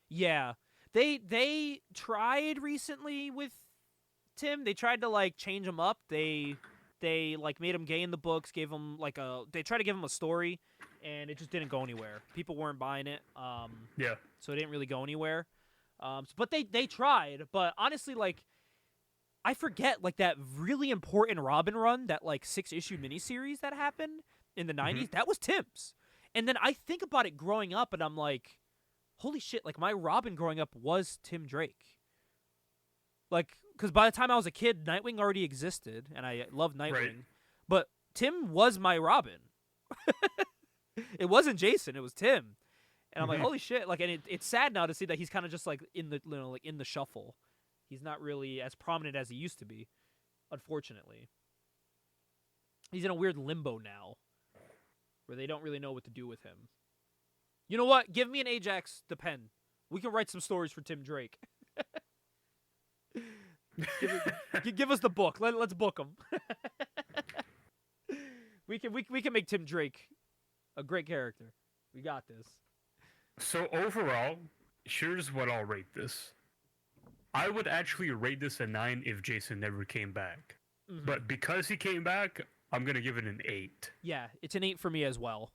Yeah, they tried recently with Tim. They tried to like change him up. They like made him gay in the books, gave him like they tried to give him a story, and it just didn't go anywhere. People weren't buying it. So it didn't really go anywhere. But they tried. But honestly, like, I forget like that really important Robin run, that like 6-issue miniseries that happened in the 90s. That was Tim's. And then I think about it growing up, and I'm like, holy shit, like, my Robin growing up was Tim Drake. Like, because by the time I was a kid, Nightwing already existed, and I loved Nightwing. Right. But Tim was my Robin. It wasn't Jason, it was Tim. And I'm like, holy shit. Like, and it's sad now to see that he's kind of just, like, in the, you know, like, in the shuffle. He's not really as prominent as he used to be, unfortunately. He's in a weird limbo now, where they don't really know what to do with him. You know what? Give me an Ajax the pen. We can write some stories for Tim Drake. Give us the book. Let's book him. we can make Tim Drake a great character. We got this. So overall, here's what I'll rate this. I would actually rate this a 9 if Jason never came back. But because he came back, I'm going to give it an 8. Yeah, it's an 8 for me as well.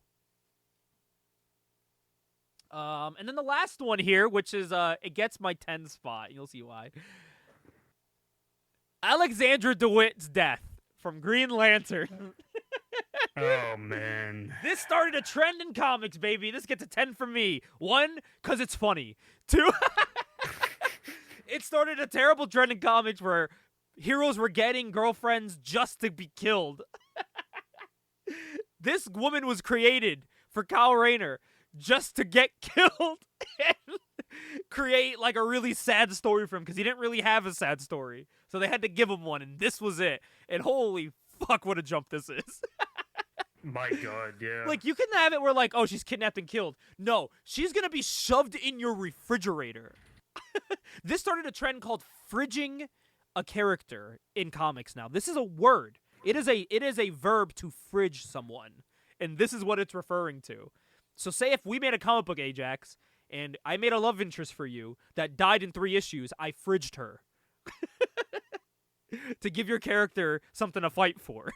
And then the last one here, which is it gets my 10 spot. You'll see why. Alexandra DeWitt's death from Green Lantern. Oh, man. This started a trend in comics, baby. This gets a 10 from me. 1, because it's funny. 2, it started a terrible trend in comics where heroes were getting girlfriends just to be killed. This woman was created for Kyle Rayner just to get killed and create like a really sad story for him because he didn't really have a sad story. So they had to give him one, and this was it. And holy fuck, what a jump this is. My God, yeah. Like, you can have it where, like, oh, she's kidnapped and killed. No, she's gonna be shoved in your refrigerator. This started a trend called fridging a character in comics now. This is a word. It is a verb to fridge someone. And this is what it's referring to. So say if we made a comic book, Ajax, and I made a love interest for you that died in 3 issues, I fridged her. To give your character something to fight for.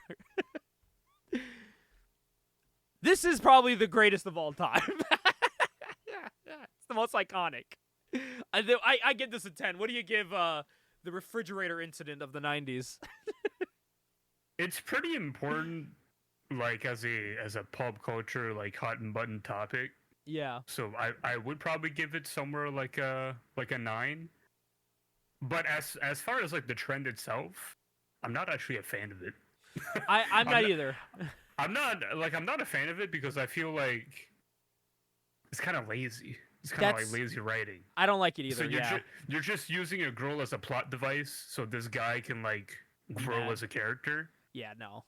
This is probably the greatest of all time. It's the most iconic. I give this a 10. What do you give the refrigerator incident of the 90s? It's pretty important, like, as a pop culture, like, hot and button topic. Yeah. So I would probably give it somewhere like a 9. But as far as like the trend itself, I'm not actually a fan of it. I'm not either. I'm not a fan of it because I feel like it's kind of lazy. It's kind of like lazy writing. I don't like it either. So yeah. You're just using a girl as a plot device, so this guy can like grow as a character. Yeah, no.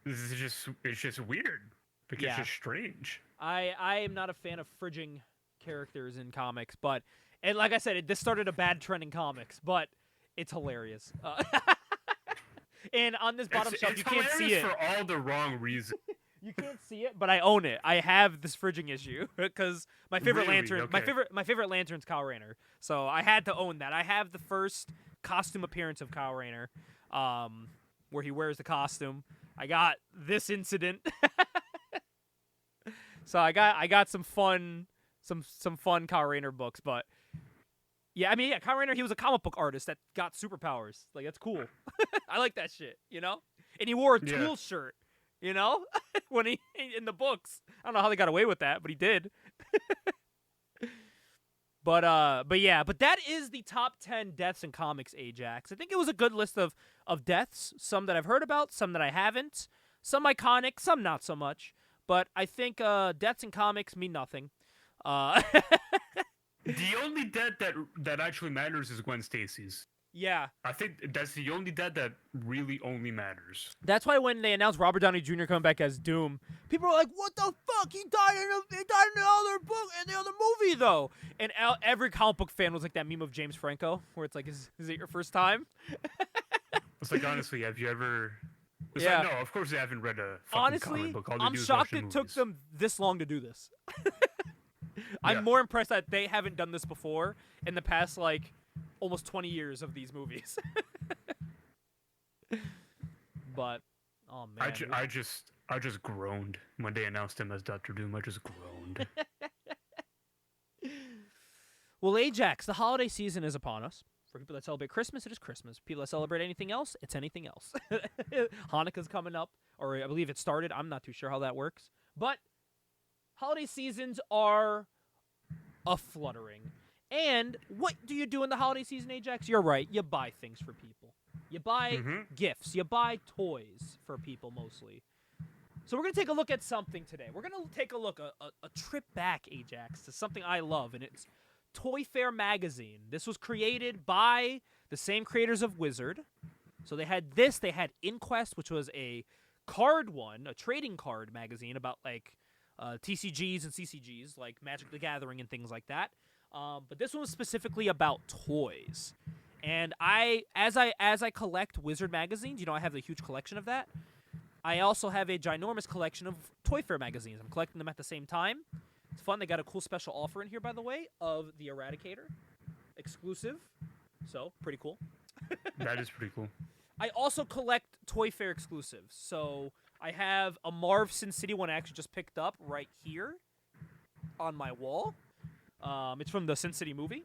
It's just weird. Like, it's just strange. I am not a fan of fridging characters in comics, but and like I said, this started a bad trend in comics, but it's hilarious. And on this bottom shelf, you can't see it for all the wrong reasons. You can't see it, but I own it. I have this fridging issue because my favorite lantern, Okay. my favorite lantern's Kyle Rayner, so I had to own that. I have the first costume appearance of Kyle Rayner, where he wears the costume. I got this incident, so I got some fun Kyle Rayner books, but. Yeah, I mean, yeah, Kyle Rayner, he was a comic book artist that got superpowers. Like, that's cool. I like that shit, you know? And he wore a Tool shirt, you know? When he, in the books. I don't know how they got away with that, but he did. But that is the top 10 deaths in comics, Ajax. I think it was a good list of deaths. Some that I've heard about, some that I haven't. Some iconic, some not so much. But I think deaths in comics mean nothing. The only death that actually matters is Gwen Stacy's. Yeah. I think that's the only death that really only matters. That's why when they announced Robert Downey Jr. coming back as Doom, people were like, "What the fuck? He died in the other book in the other movie, though." And every comic book fan was like that meme of James Franco, where it's like, "Is it your first time?" It's like, honestly, have you ever? It's Yeah. like, no, of course they haven't read a fucking Honestly, comic book. All they I'm do is shocked watch it the took movies. them this long to do this. I'm Yeah. more impressed that they haven't done this before in the past, like, almost 20 years of these movies. But, oh man. I just groaned when they announced him as Dr. Doom. I just groaned. Well, Ajax, the holiday season is upon us. For people that celebrate Christmas, it is Christmas. People that celebrate anything else, it's anything else. Hanukkah's coming up, or I believe it started. I'm not too sure how that works. But holiday seasons are a fluttering. And what do you do in the holiday season, Ajax? You're right. You buy things for people. You buy gifts. You buy toys for people mostly. So we're going to take a look at something today. We're going to take a look, a trip back, Ajax, to something I love, and it's Toyfare magazine. This was created by the same creators of Wizard. So they had this. They had Inquest, which was a card one, a trading card magazine about like TCGs and CCGs, like Magic the Gathering and things like that. But this one was specifically about toys. And as I collect Wizard magazines, I have a huge collection of that. I also have a ginormous collection of Toyfare magazines. I'm collecting them at the same time. It's fun. They got a cool special offer in here, by the way, of the Eradicator. Exclusive. So, pretty cool. That is pretty cool. I also collect Toyfare exclusives. So, I have a Marv Sin City one I actually just picked up right here on my wall. It's from the Sin City movie.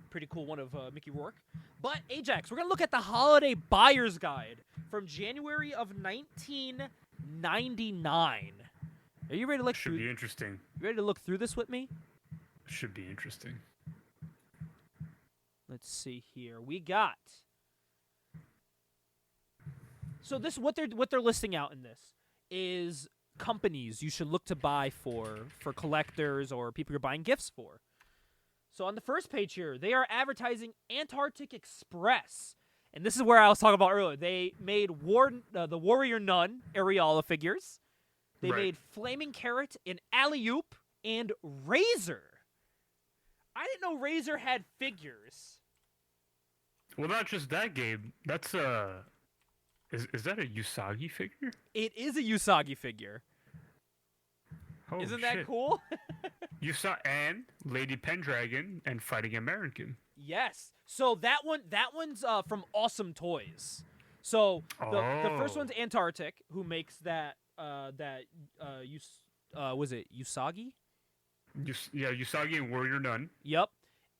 Pretty cool one of Mickey Rourke. But, Ajax, we're going to look at the Holiday Buyer's Guide from January of 1999. Are you ready to look through? Should be interesting. You ready to look through this with me? Should be interesting. Let's see here. We got. So this what they're listing out in this is companies you should look to buy for collectors or people you're buying gifts for. So on the first page here, they are advertising Antarctic Express. And this is where I was talking about earlier. They made the Warrior Nun Areola figures. They made Flaming Carrot and Alley-Oop and Razor. I didn't know Razor had figures. Well, not just that, Gabe. That's is that a Usagi figure? It is a Usagi figure. Oh, Isn't that cool? And Lady Pendragon and Fighting American. Yes. So that one's from Awesome Toys. So the first one's Antarctic, who makes that was it Usagi? Usagi and Warrior Nun. Yep.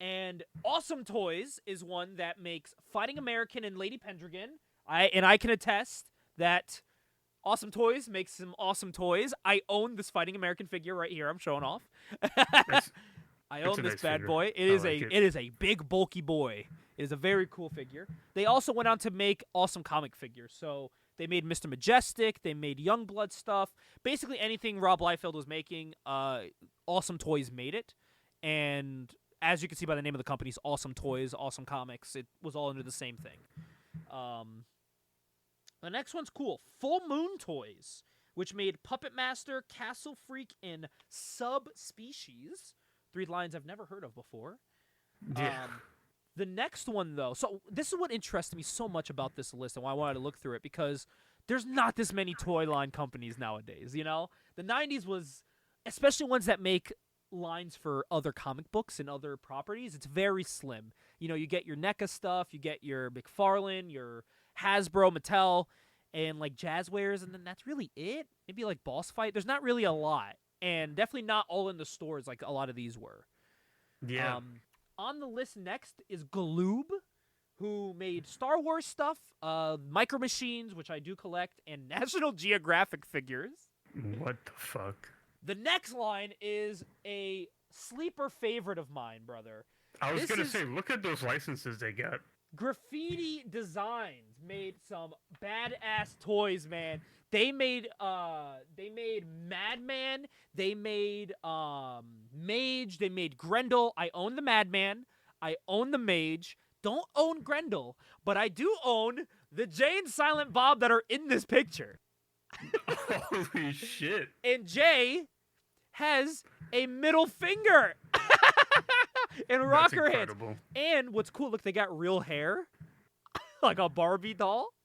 And Awesome Toys is one that makes Fighting American and Lady Pendragon. I can attest that Awesome Toys makes some awesome toys. I own this Fighting American figure right here. I'm showing off. I own this bad figure. boy. It is a big bulky boy. It is a very cool figure. They also went on to make awesome comic figures. So they made Mr. Majestic. They made Youngblood stuff. Basically anything Rob Liefeld was making, Awesome Toys made it. And as you can see by the name of the companies, Awesome Toys, Awesome Comics, it was all under the same thing. The next one's cool. Full Moon Toys, which made Puppet Master, Castle Freak, and Subspecies. 3 lines I've never heard of before. Yeah. The next one, though, so this is what interested me so much about this list and why I wanted to look through it, because there's not this many toy line companies nowadays, The 90s was, especially ones that make lines for other comic books and other properties, it's very slim. You get your NECA stuff, you get your McFarlane, your Hasbro, Mattel, and like Jazzwares, and then that's really it. Maybe like Boss Fight. There's not really a lot, and definitely not all in the stores like a lot of these were. Yeah. On the list next is Galoob, who made Star Wars stuff, Micro Machines, which I do collect, and National Geographic figures. What the fuck? The next line is a sleeper favorite of mine, brother. I was gonna say, look at those licenses they got. Graffiti Designs made some badass toys, man. They made Madman, they made Mage, they made Grendel. I own the Madman, I own the Mage, don't own Grendel, but I do own the Jay and Silent Bob that are in this picture. Holy shit. And Jay has a middle finger. And rocker hands. And what's cool, look, they got real hair. Like a Barbie doll.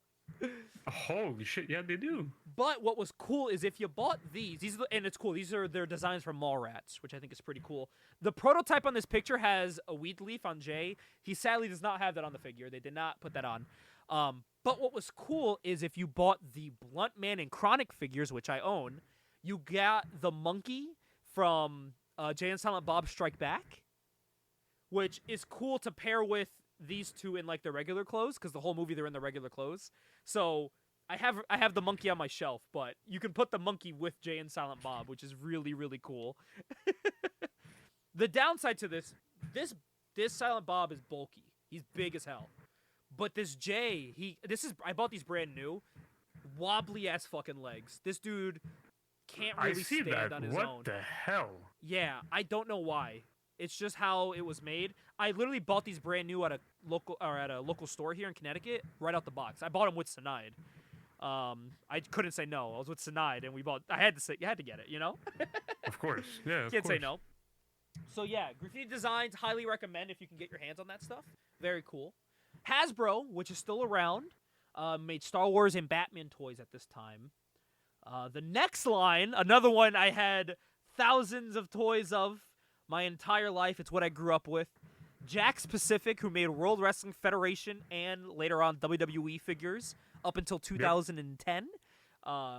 Holy shit, yeah, they do. But what was cool is if you bought these are and it's cool, these are their designs from Mallrats, which I think is pretty cool. The prototype on this picture has a weed leaf on Jay. He sadly does not have that on the figure. They did not put that on. But what was cool is if you bought the Blunt Man and Chronic figures, which I own, you got the monkey from Jay and Silent Bob Strike Back, which is cool to pair with these two in like their regular clothes, because the whole movie they're in their regular clothes. So I have the monkey on my shelf, but you can put the monkey with Jay and Silent Bob, which is really, really cool. The downside to this Silent Bob is bulky. He's big as hell. But this Jay, I bought these brand new, wobbly ass fucking legs. This dude can't really stand on his own. What the hell? Yeah, I don't know why. It's just how it was made. I literally bought these brand new at a local store here in Connecticut, right out the box. I bought them with Sinide. I couldn't say no. I was with Sinide, and I had to say, you had to get it, you know? Of course, yeah. Can't say no. So yeah, Graffiti Designs, highly recommend if you can get your hands on that stuff. Very cool. Hasbro, which is still around, made Star Wars and Batman toys at this time. The next line, another one I had thousands of toys of my entire life. It's what I grew up with. Jakks Pacific, who made World Wrestling Federation and later on WWE figures up until 2010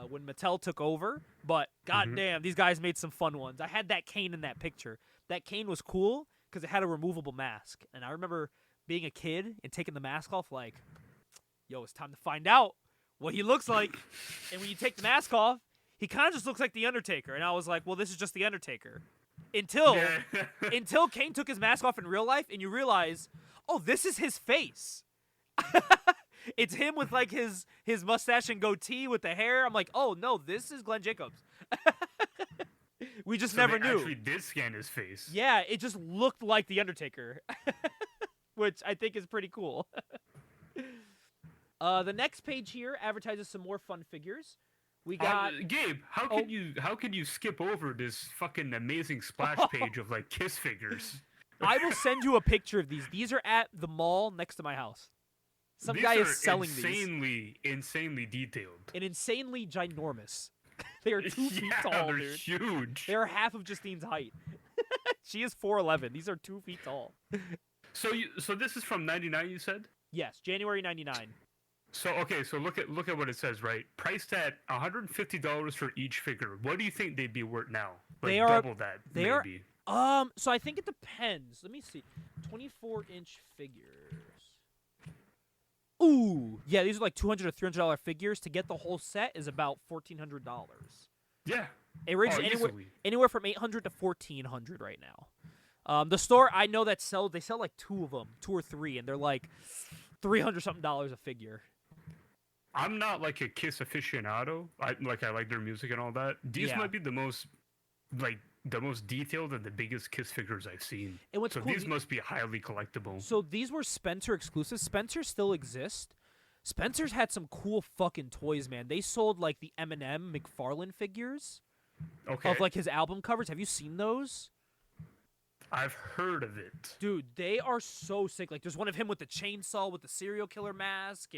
when Mattel took over. But goddamn, these guys made some fun ones. I had that cane in that picture. That cane was cool because it had a removable mask. And I remember being a kid and taking the mask off like, yo, it's time to find out what he looks like. And when you take the mask off, he kind of just looks like The Undertaker. And I was like, well, this is just The Undertaker. Until Kane took his mask off in real life and you realize, oh, this is his face. It's him with like his mustache and goatee with the hair. I'm like, oh, no, this is Glenn Jacobs. We just never knew. Actually did scan his face. Yeah, it just looked like The Undertaker, which I think is pretty cool. The next page here advertises some more fun figures. We got Gabe. How can you skip over this fucking amazing splash page of like Kiss figures? I will send you a picture of these. These are at the mall next to my house. Some guy is selling these. Insanely detailed. And insanely ginormous. They are 2 feet tall, they're dude. Huge. They are half of Justine's height. She is 4'11". These are 2 feet tall. So this is from '99, you said? Yes, January '99. So look at what it says, right? Priced at $150 for each figure. What do you think they'd be worth now? Like they are double that, they maybe. So I think it depends. Let me see. 24-inch figures. Ooh, yeah, these are like $200 or $300 figures. To get the whole set is about $1,400. Yeah. It ranges anywhere from $800 to $1,400 right now. The store I know that they sell like 2 of them, 2 or 3, and they're like $300 something a figure. I'm not like a Kiss aficionado. I like their music and all that. These might be the most detailed and the biggest Kiss figures I've seen. And what's so cool, these must be highly collectible. So these were Spencer exclusives. Spencer still exists. Spencer's had some cool fucking toys, man. They sold like the Eminem McFarlane figures of like his album covers. Have you seen those? I've heard of it. Dude, they are so sick. Like there's one of him with the chainsaw with the serial killer mask,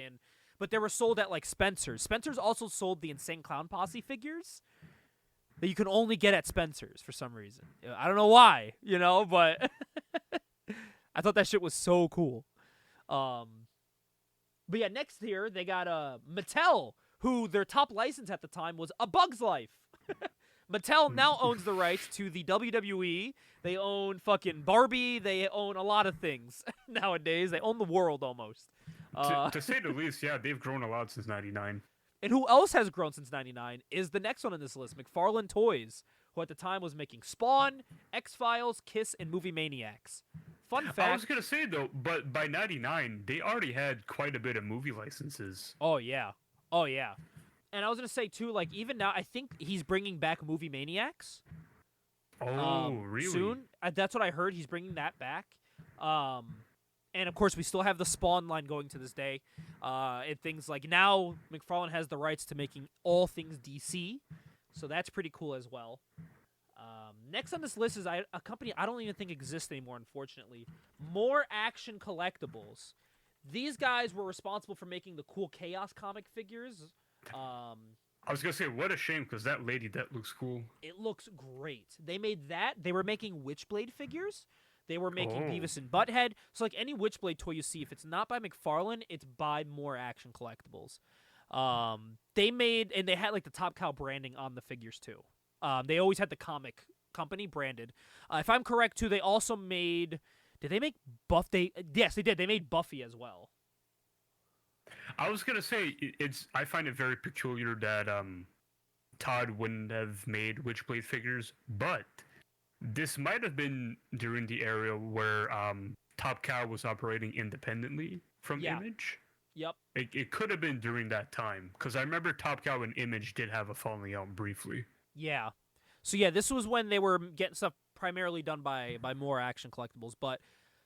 but they were sold at like Spencer's. Spencer's also sold the Insane Clown Posse figures that you can only get at Spencer's for some reason. I don't know why, but I thought that shit was so cool. But yeah, next here they got Mattel, who their top license at the time was A Bug's Life. Mattel now owns the rights to the WWE. They own fucking Barbie. They own a lot of things nowadays. They own the world almost. To say the least, yeah, they've grown a lot since '99. And who else has grown since '99 is the next one on this list, McFarlane Toys, who at the time was making Spawn, X-Files, Kiss, and Movie Maniacs. Fun fact. I was going to say, though, but by '99, they already had quite a bit of movie licenses. Oh, yeah. And I was going to say, too, like, even now, I think he's bringing back Movie Maniacs. Oh, really? Soon. That's what I heard. He's bringing that back. And, of course, we still have the Spawn line going to this day. And things like now McFarlane has the rights to making all things DC. So that's pretty cool as well. Next on this list is a company I don't even think exists anymore, unfortunately. More Action Collectibles. These guys were responsible for making the cool Chaos comic figures. I was going to say, what a shame, because that looks cool. It looks great. They made that. They were making Witchblade figures. They were making Beavis and Butthead. So, like, any Witchblade toy you see, if it's not by McFarlane, it's by More Action Collectibles. They had, like, the Top Cow branding on the figures, too. They always had the comic company branded. If I'm correct, too, they also made... Did they make Buff? Yes, they did. They made Buffy as well. I was gonna say it's. I find it very peculiar that Todd wouldn't have made Witchblade figures, but this might have been during the era where Top Cow was operating independently from Yeah. Image. Yep. It could have been during that time because I remember Top Cow and Image did have a falling out briefly. Yeah. So yeah, this was when they were getting stuff primarily done by More Action Collectibles, but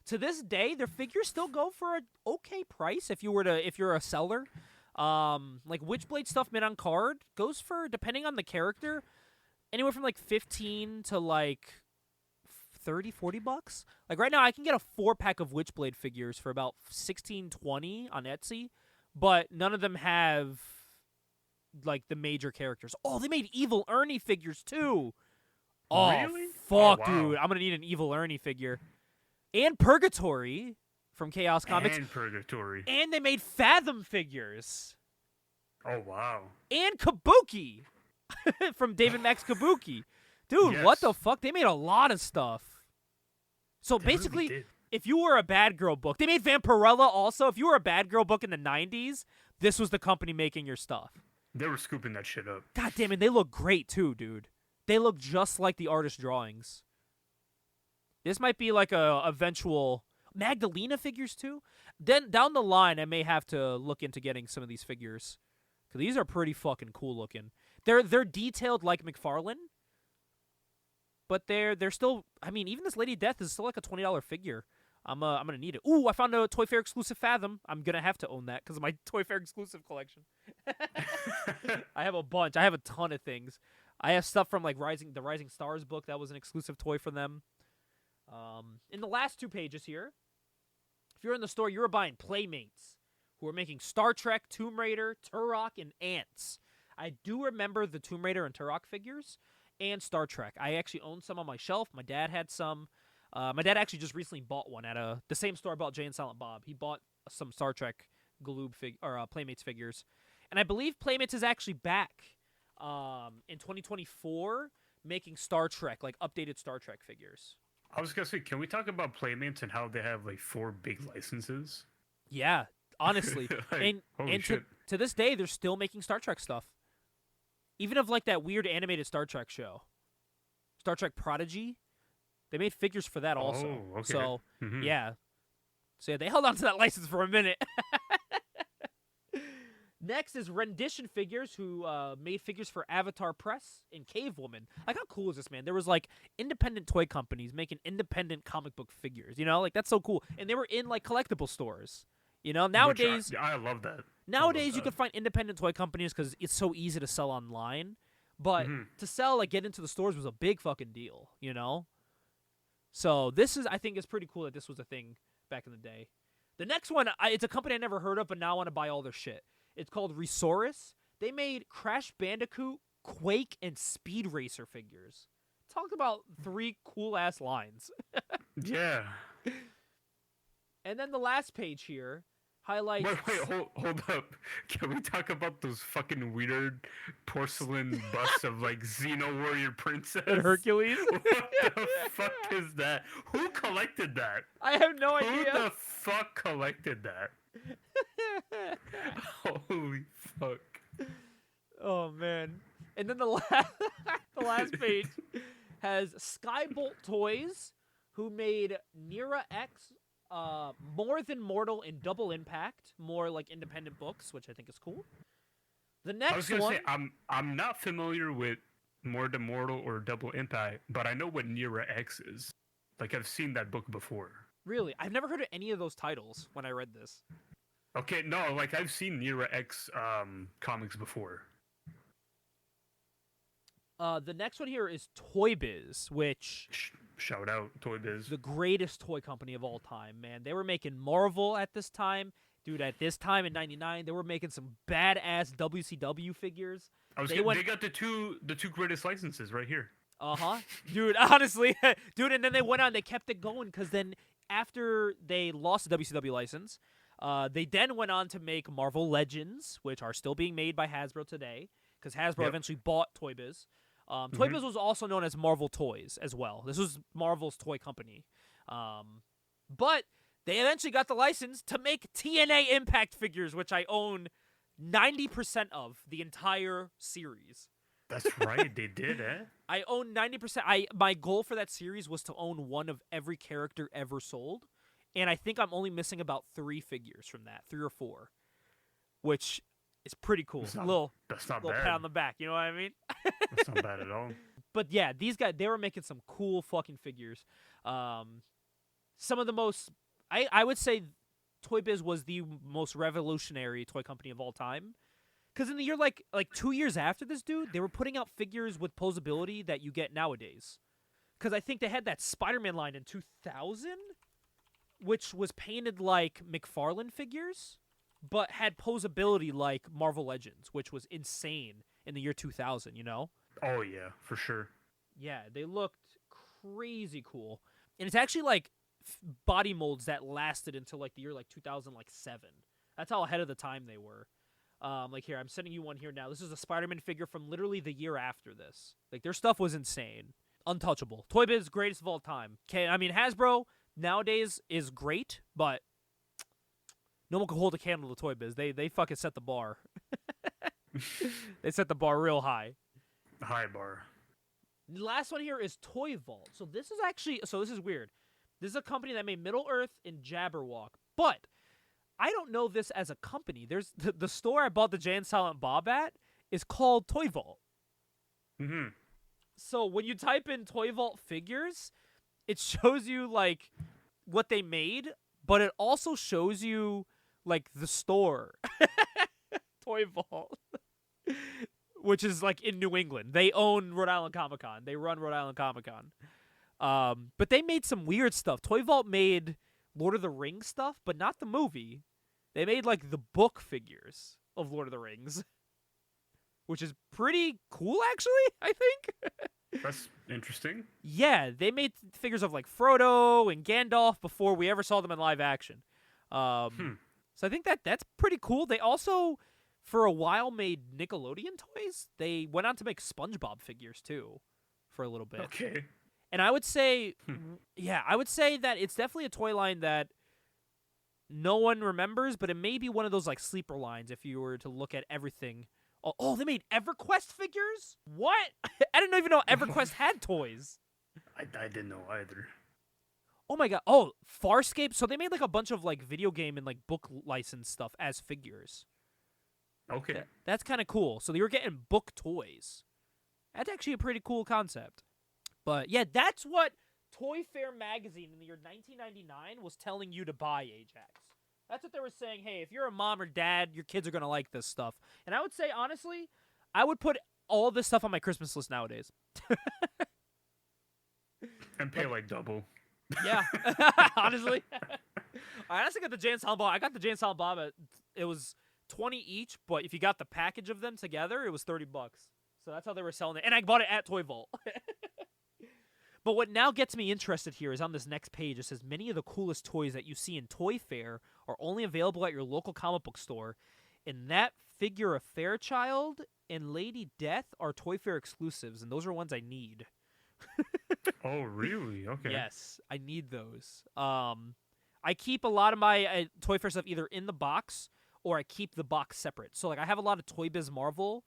to this day, their figures still go for an okay price if you're a seller. Like Witchblade stuff made on card goes for, depending on the character, anywhere from like 15 to like 30, 40 bucks. Like right now I can get a 4-pack of Witchblade figures for about 16, 20 on Etsy, but none of them have like the major characters. Oh, they made Evil Ernie figures too. Oh, Really? fuck, Oh, wow. dude. I'm going to need an Evil Ernie figure. And Purgatory from Chaos Comics. And Purgatory. And they made Fathom figures. Oh wow. And Kabuki from David Max Kabuki. Dude, what the Yes. fuck? They made a lot of stuff. So They really basically, did. if you were a Bad Girl book, they made Vampirella also. If you were a Bad Girl book in the 90s, this was the company making your stuff. They were scooping that shit up. God damn it, they look great too, dude. They look just like the artist drawings. This might be like a eventual Magdalena figures too. Then down the line, I may have to look into getting some of these figures, because these are pretty fucking cool looking. They're detailed like McFarlane, but they're still. I mean, even this Lady Death is still like a $20 figure. I'm gonna need it. Ooh, I found a Toyfare exclusive Fathom. I'm gonna have to own that because of my Toyfare exclusive collection. I have a bunch. I have a ton of things. I have stuff from like the Rising Stars book that was an exclusive toy for them. In the last 2 pages here, if you're in the store, you're buying Playmates, who are making Star Trek, Tomb Raider, Turok, and Ants. I do remember the Tomb Raider and Turok figures, and Star Trek. I actually own some on my shelf. My dad had some. My dad actually just recently bought one at the same store I bought Jay and Silent Bob. He bought some Star Trek Playmates figures, and I believe Playmates is actually back in 2024 making Star Trek, like updated Star Trek figures. I was gonna say, can we talk about Playmates and how they have like 4 big licenses? Yeah, honestly, Like, holy and shit. to this day, they're still making Star Trek stuff. Even of like that weird animated Star Trek show, Star Trek Prodigy. They made figures for that also. Oh, okay. So Mhm. yeah, they held on to that license for a minute. Next is Rendition Figures, who made figures for Avatar Press and Cave Woman. Like, how cool is this, man? There was like independent toy companies making independent comic book figures. You know, like that's so cool. And they were in like collectible stores. You know, nowadays. Which I love that. Nowadays, you can find independent toy companies because it's so easy to sell online. But to sell, like, get into the stores was a big fucking deal, you know? So I think it's pretty cool that this was a thing back in the day. The next one, it's a company I never heard of, but now I want to buy all their shit. It's called Resaurus. They made Crash Bandicoot, Quake, and Speed Racer figures. Talk about 3 cool-ass lines. Yeah. And then the last page here highlights... Wait, hold up. Can we talk about those fucking weird porcelain busts of like Xeno Warrior Princess? And Hercules? What the fuck is that? Who collected that? I have no Who idea. the fuck collected that? Holy fuck. Oh, man. And then the last page has Skybolt Toys, who made Nira X, More Than Mortal, and Double Impact, more like independent books, which I think is cool. The next I was gonna one, say I'm not familiar with More Than Mortal or Double Impact, but I know what Nira X is. Like I've seen that book before. really, I've never heard of any of those titles when I read this. Okay, no, like I've seen Nira X comics before. The next one here is Toy Biz, which Shout out Toy Biz. the greatest toy company of all time, man. They were making Marvel at this time. Dude, at this time in '99, they were making some badass WCW figures. They got the two greatest licenses right here. Dude, honestly, dude, and then they went on, they kept it going, because then after they lost the WCW license, they then went on to make Marvel Legends, which are still being made by Hasbro today, because Hasbro eventually bought Toy Biz. Toy Biz was also known as Marvel Toys as well. This was Marvel's toy company. But they eventually got the license to make TNA Impact figures, which I own 90% of the entire series. That's right, they did, eh? I own 90%. My goal for that series was to own one of every character ever sold, and I think I'm only missing about 3 figures from that, 3 or 4, which is pretty cool. That's not little bad. pat on the back, you know what I mean? That's not bad at all. But yeah, these guys, they were making some cool fucking figures. Some of the most, I would say Toy Biz was the most revolutionary toy company of all time. Because in the year, like 2 years after this, dude, they were putting out figures with posability that you get nowadays. Because I think they had that Spider-Man line in 2000, which was painted like McFarlane figures, but had posability like Marvel Legends, which was insane in the year 2000, you know? Oh, yeah, for sure. Yeah, they looked crazy cool. And it's actually like body molds that lasted until like the year like 2007. That's how ahead of the time they were. Like here, I'm sending you one here now. This is a Spider-Man figure from literally the year after this. Like their stuff was insane. Untouchable. Toy Biz, greatest of all time. Okay, I mean Hasbro nowadays is great, but no one can hold a candle to Toy Biz. They fucking set the bar. They set the bar real high. High bar. The last one here is Toy Vault. So this is weird. This is a company that made Middle Earth and Jabberwock, but I don't know this as a company. There's the store I bought the Jay and Silent Bob at is called Toy Vault. Mm-hmm. So when you type in Toy Vault figures, it shows you like what they made, but it also shows you like the store. Toy Vault. Which is like in New England. They own Rhode Island Comic Con. They run Rhode Island Comic Con. But they made some weird stuff. Toy Vault made Lord of the Rings stuff, but not the movie. They made like the book figures of Lord of the Rings, which is pretty cool, actually, I think. That's interesting. Yeah, they made figures of like Frodo and Gandalf before we ever saw them in live action. So I think that's pretty cool. They also, for a while, made Nickelodeon toys. They went on to make SpongeBob figures, too, for a little bit. Okay. And I would say, I would say that it's definitely a toy line that no one remembers, but it may be one of those like sleeper lines if you were to look at everything. Oh, they made EverQuest figures? What? I didn't even know EverQuest had toys. I didn't know either. Oh my god. Oh, Farscape. So they made like a bunch of like video game and like book license stuff as figures. Okay. That's kind of cool. So they were getting book toys. That's actually a pretty cool concept. But yeah, that's what Toyfare magazine in the year 1999 was telling you to buy, Ajax. That's what they were saying. Hey, if you're a mom or dad, your kids are going to like this stuff. And I would say, honestly, I would put all this stuff on my Christmas list nowadays. And pay like double. Yeah, honestly. I honestly got the Jay and Silent Bob. I got the Jay and Silent Bob it was $20 each, but if you got the package of them together, it was $30. So that's how they were selling it. And I bought it at Toy Vault. But what now gets me interested here is on this next page. It says, many of the coolest toys that you see in Toyfare are only available at your local comic book store. And that figure of Fairchild and Lady Death are Toyfare exclusives, and those are ones I need. Oh, really? Okay. Yes, I need those. I keep a lot of my Toyfare stuff either in the box or I keep the box separate. So like I have a lot of Toy Biz Marvel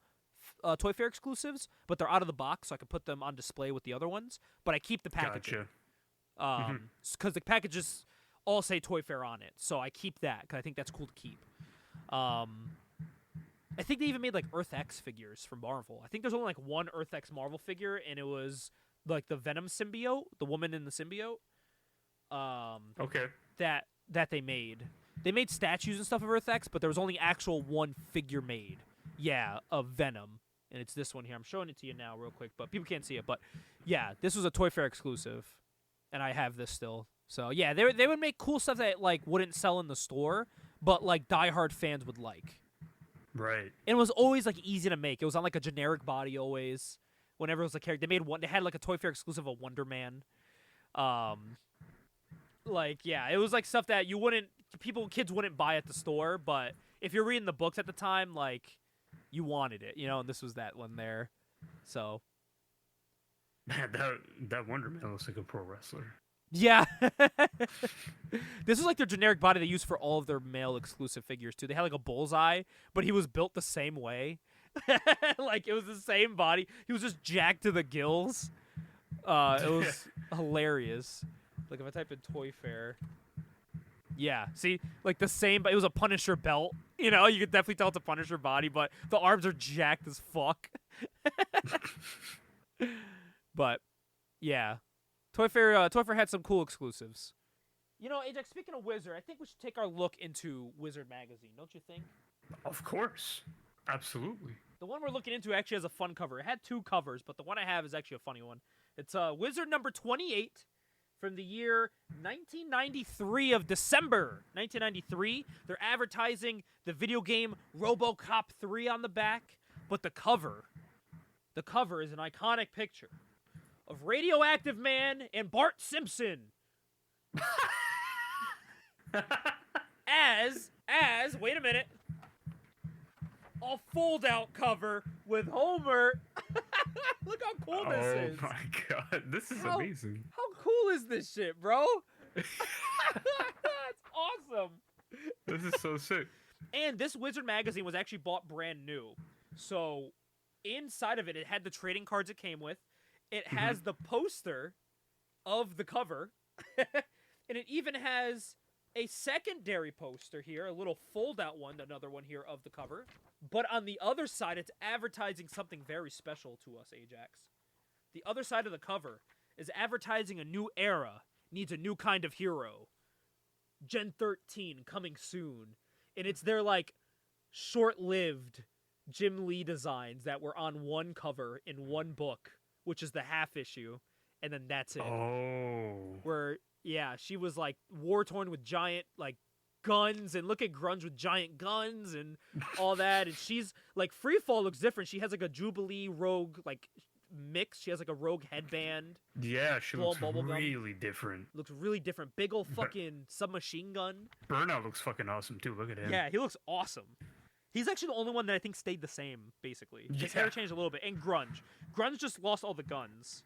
Toyfare exclusives, but they're out of the box, so I can put them on display with the other ones. But I keep the packaging. Gotcha. Because the packages all say Toyfare on it, so I keep that because I think that's cool to keep. I think they even made like Earth X figures from Marvel. I think there's only like one Earth X Marvel figure, and it was like the Venom symbiote, the woman in the symbiote. Okay. That they made. They made statues and stuff of Earth X, but there was only actual one figure made. Yeah, of Venom. And it's this one here. I'm showing it to you now real quick, but people can't see it. But yeah, this was a Toyfare exclusive, and I have this still. So yeah, they would make cool stuff that like wouldn't sell in the store, but like diehard fans would like. Right. And it was always like easy to make. It was on like a generic body always. Whenever it was a character, they had like a Toyfare exclusive of Wonder Man. Like yeah, it was like stuff that kids wouldn't buy at the store, but if you're reading the books at the time, like you wanted it, you know, and this was that one there. So Man, that Wonder Man looks like a pro wrestler. Yeah. This is like their generic body they use for all of their male exclusive figures too. They had like a bullseye, but he was built the same way. Like it was the same body. He was just jacked to the gills. It was hilarious. Like if I type in Toyfare. Yeah, see, like the same, but it was a Punisher belt. You know, you could definitely tell it's a Punisher body, but the arms are jacked as fuck. But yeah, Toyfare had some cool exclusives. You know, Ajax, speaking of Wizard, I think we should take our look into Wizard magazine, don't you think? Of course. Absolutely. The one we're looking into actually has a fun cover. It had 2 covers, but the one I have is actually a funny one. It's Wizard number 28 from the year 1993 of December 1993. They're advertising the video game RoboCop 3 on the back, but the cover is an iconic picture of Radioactive Man and Bart Simpson. as wait a minute, a fold-out cover with Homer. Look how cool this is. Oh my god, this is amazing. How cool is this shit, bro? That's awesome. This is so sick. And this Wizard magazine was actually bought brand new. So inside of it, it had the trading cards it came with. It has the poster of the cover. And it even has a secondary poster here, a little fold-out one, another one here of the cover. But on the other side, it's advertising something very special to us, Ajax. The other side of the cover is advertising a new era, needs a new kind of hero. Gen 13 coming soon. And it's their, like, short-lived Jim Lee designs that were on one cover in one book, which is the half issue, and then that's it. Oh. Where, yeah, she was, like, war-torn with giant, like, guns, and look at Grunge with giant guns and all that, and she's, like, Freefall looks different. She has, like, a Jubilee Rogue, like, mix. She has, like, a Rogue headband. Yeah, she looks really gum. different. Looks really different. Big ol' fucking submachine gun. Burnout looks fucking awesome, too. Look at him. Yeah, he looks awesome. He's actually the only one that I think stayed the same, basically. His hair changed a little bit. And Grunge. Grunge just lost all the guns.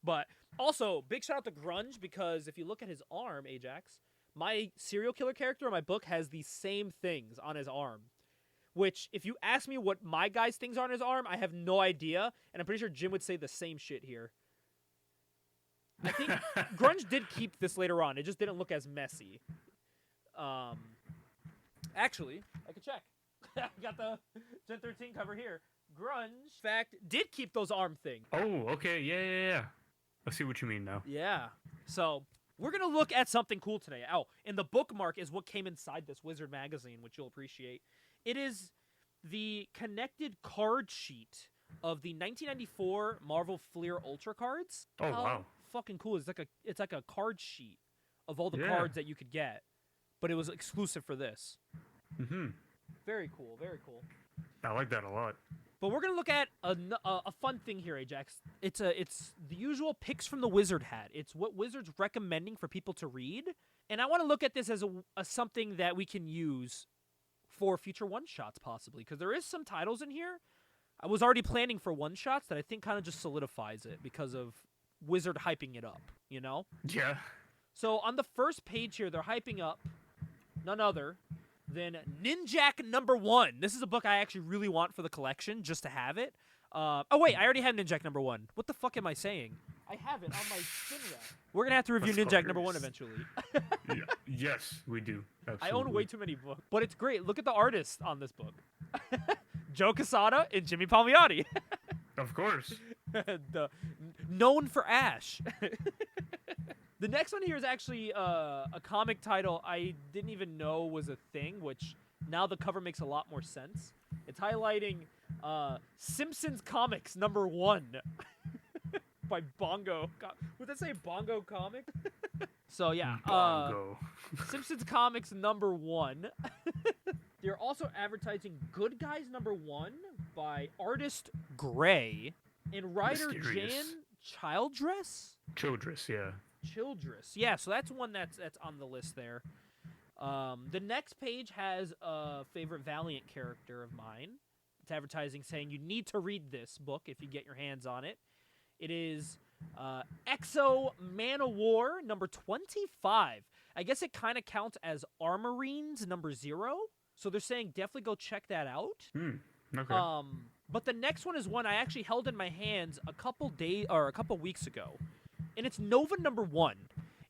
But also, big shout out to Grunge, because if you look at his arm, Ajax, my serial killer character in my book has these same things on his arm. Which, if you ask me what my guy's things are on his arm, I have no idea. And I'm pretty sure Jim would say the same shit here. I think Grunge did keep this later on. It just didn't look as messy. Actually, I could check. I got the Gen 13 cover here. Grunge, in fact, did keep those arm things. Oh, okay. Yeah. I see what you mean now. Yeah. So, we're going to look at something cool today. Oh, and the bookmark is what came inside this Wizard magazine, which you'll appreciate. It is the connected card sheet of the 1994 Marvel Fleer Ultra cards. Oh, wow. Fucking cool. It's like a card sheet of all the cards that you could get, but it was exclusive for this. Mm-hmm. Very cool, very cool. I like that a lot. But we're gonna look at a fun thing here, Ajax. It's the usual picks from the Wizard hat. It's what Wizard's recommending for people to read, and I want to look at this as a something that we can use for future one-shots, possibly, because there is some titles in here. I was already planning for one-shots that I think kind of just solidifies it because of Wizard hyping it up, you know? Yeah. So on the first page here, they're hyping up none other than Ninjak #1. This is a book I actually really want for the collection, just to have it. Oh, wait, I already have Ninjak #1. What the fuck am I saying? I have it on my spin rack. We're going to have to review Ninjak #1 eventually. Yeah. Yes, we do. Absolutely. I own way too many books. But it's great. Look at the artist on this book. Joe Quesada and Jimmy Palmiotti. Of course. Known for Ash. The next one here is actually a comic title I didn't even know was a thing, which now the cover makes a lot more sense. It's highlighting Simpsons Comics #1 by Bongo. Would that say Bongo Comics? So yeah, Bongo. Simpsons Comics #1. They're also advertising Good Guys #1 by artist Gray and writer Jan Childress. Childress. Yeah, so that's one that's on the list there. The next page has a favorite Valiant character of mine. It's advertising saying you need to read this book if you get your hands on it. It is Exo Man of War number 25. I guess it kind of counts as Armorines number 0. So they're saying definitely go check that out. Okay. But the next one is one I actually held in my hands a couple weeks ago, and it's Nova number 1.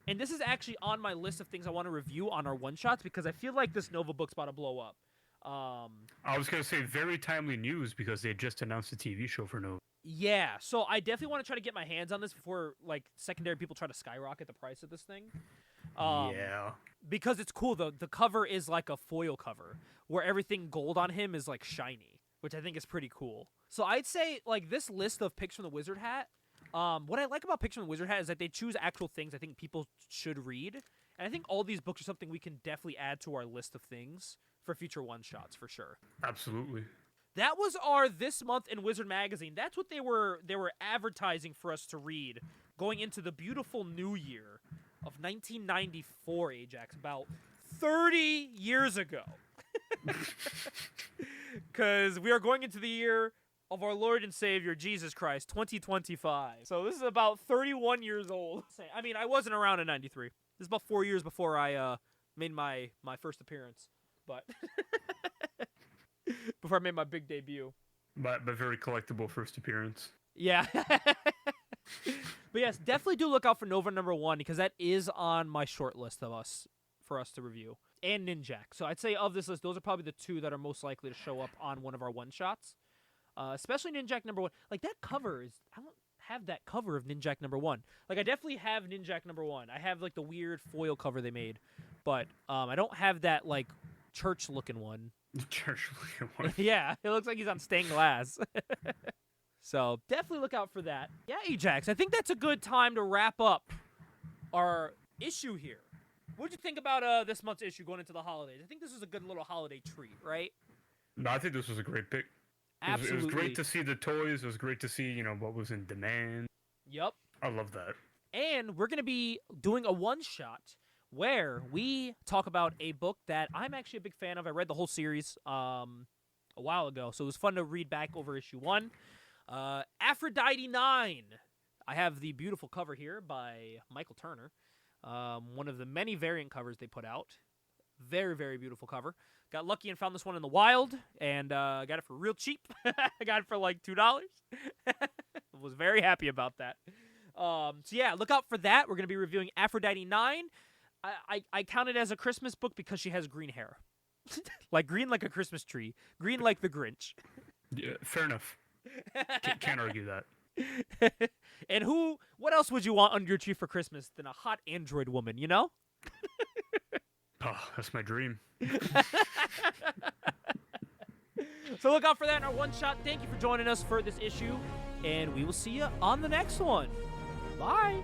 And this is actually on my list of things I want to review on our one-shots because I feel like this Nova book's about to blow up. I was going to say very timely news because they just announced a TV show for Nova. Yeah, so I definitely want to try to get my hands on this before like secondary people try to skyrocket the price of this thing. Yeah. Because it's cool though. The cover is like a foil cover where everything gold on him is like shiny, which I think is pretty cool. So I'd say like this list of picks from the Wizard Hat. What I like about picks from the Wizard Hat is that they choose actual things I think people should read, and I think all these books are something we can definitely add to our list of things for future one-shots for sure. Absolutely. That was our This Month in Wizard Magazine. That's what they were advertising for us to read going into the beautiful new year of 1994, Ajax, about 30 years ago. Because we are going into the year of our Lord and Savior, Jesus Christ, 2025. So this is about 31 years old. I mean, I wasn't around in 93. This is about 4 years before I made my first appearance. But before I made my big debut. But very collectible first appearance. Yeah. But yes, definitely do look out for Nova number 1 because that is on my short list for us to review. And Ninjak. So I'd say of this list, those are probably the two that are most likely to show up on one of our one-shots. Especially Ninjak number 1. Like that cover is, I don't have that cover of Ninjak number 1. Like I definitely have Ninjak number 1. I have like the weird foil cover they made. But I don't have that like church-looking one. Church-looking one. Yeah, it looks like he's on stained glass. So definitely look out for that. Yeah, Ajax, I think that's a good time to wrap up our issue here. What did you think about this month's issue going into the holidays? I think this was a good little holiday treat, right? No, I think this was a great pick. Absolutely. It was great to see the toys. It was great to see, what was in demand. Yep. I love that. And we're going to be doing a one-shot where we talk about a book that I'm actually a big fan of. I read the whole series a while ago, so it was fun to read back over issue 1. Aphrodite 9. I have the beautiful cover here by Michael Turner. One of the many variant covers they put out. Very, very beautiful cover. Got lucky and found this one in the wild, and got it for real cheap. I got it for like $2. Was very happy about that. So yeah, look out for that. We're going to be reviewing Aphrodite 9. I count it as a Christmas book because she has green hair. Like green like a Christmas tree. Green like the Grinch. Yeah, fair enough. Can't argue that. And what else would you want under your tree for Christmas than a hot android woman, you know? Oh, that's my dream. So look out for that in our one-shot. Thank you for joining us for this issue, and we will see you on the next one. Bye.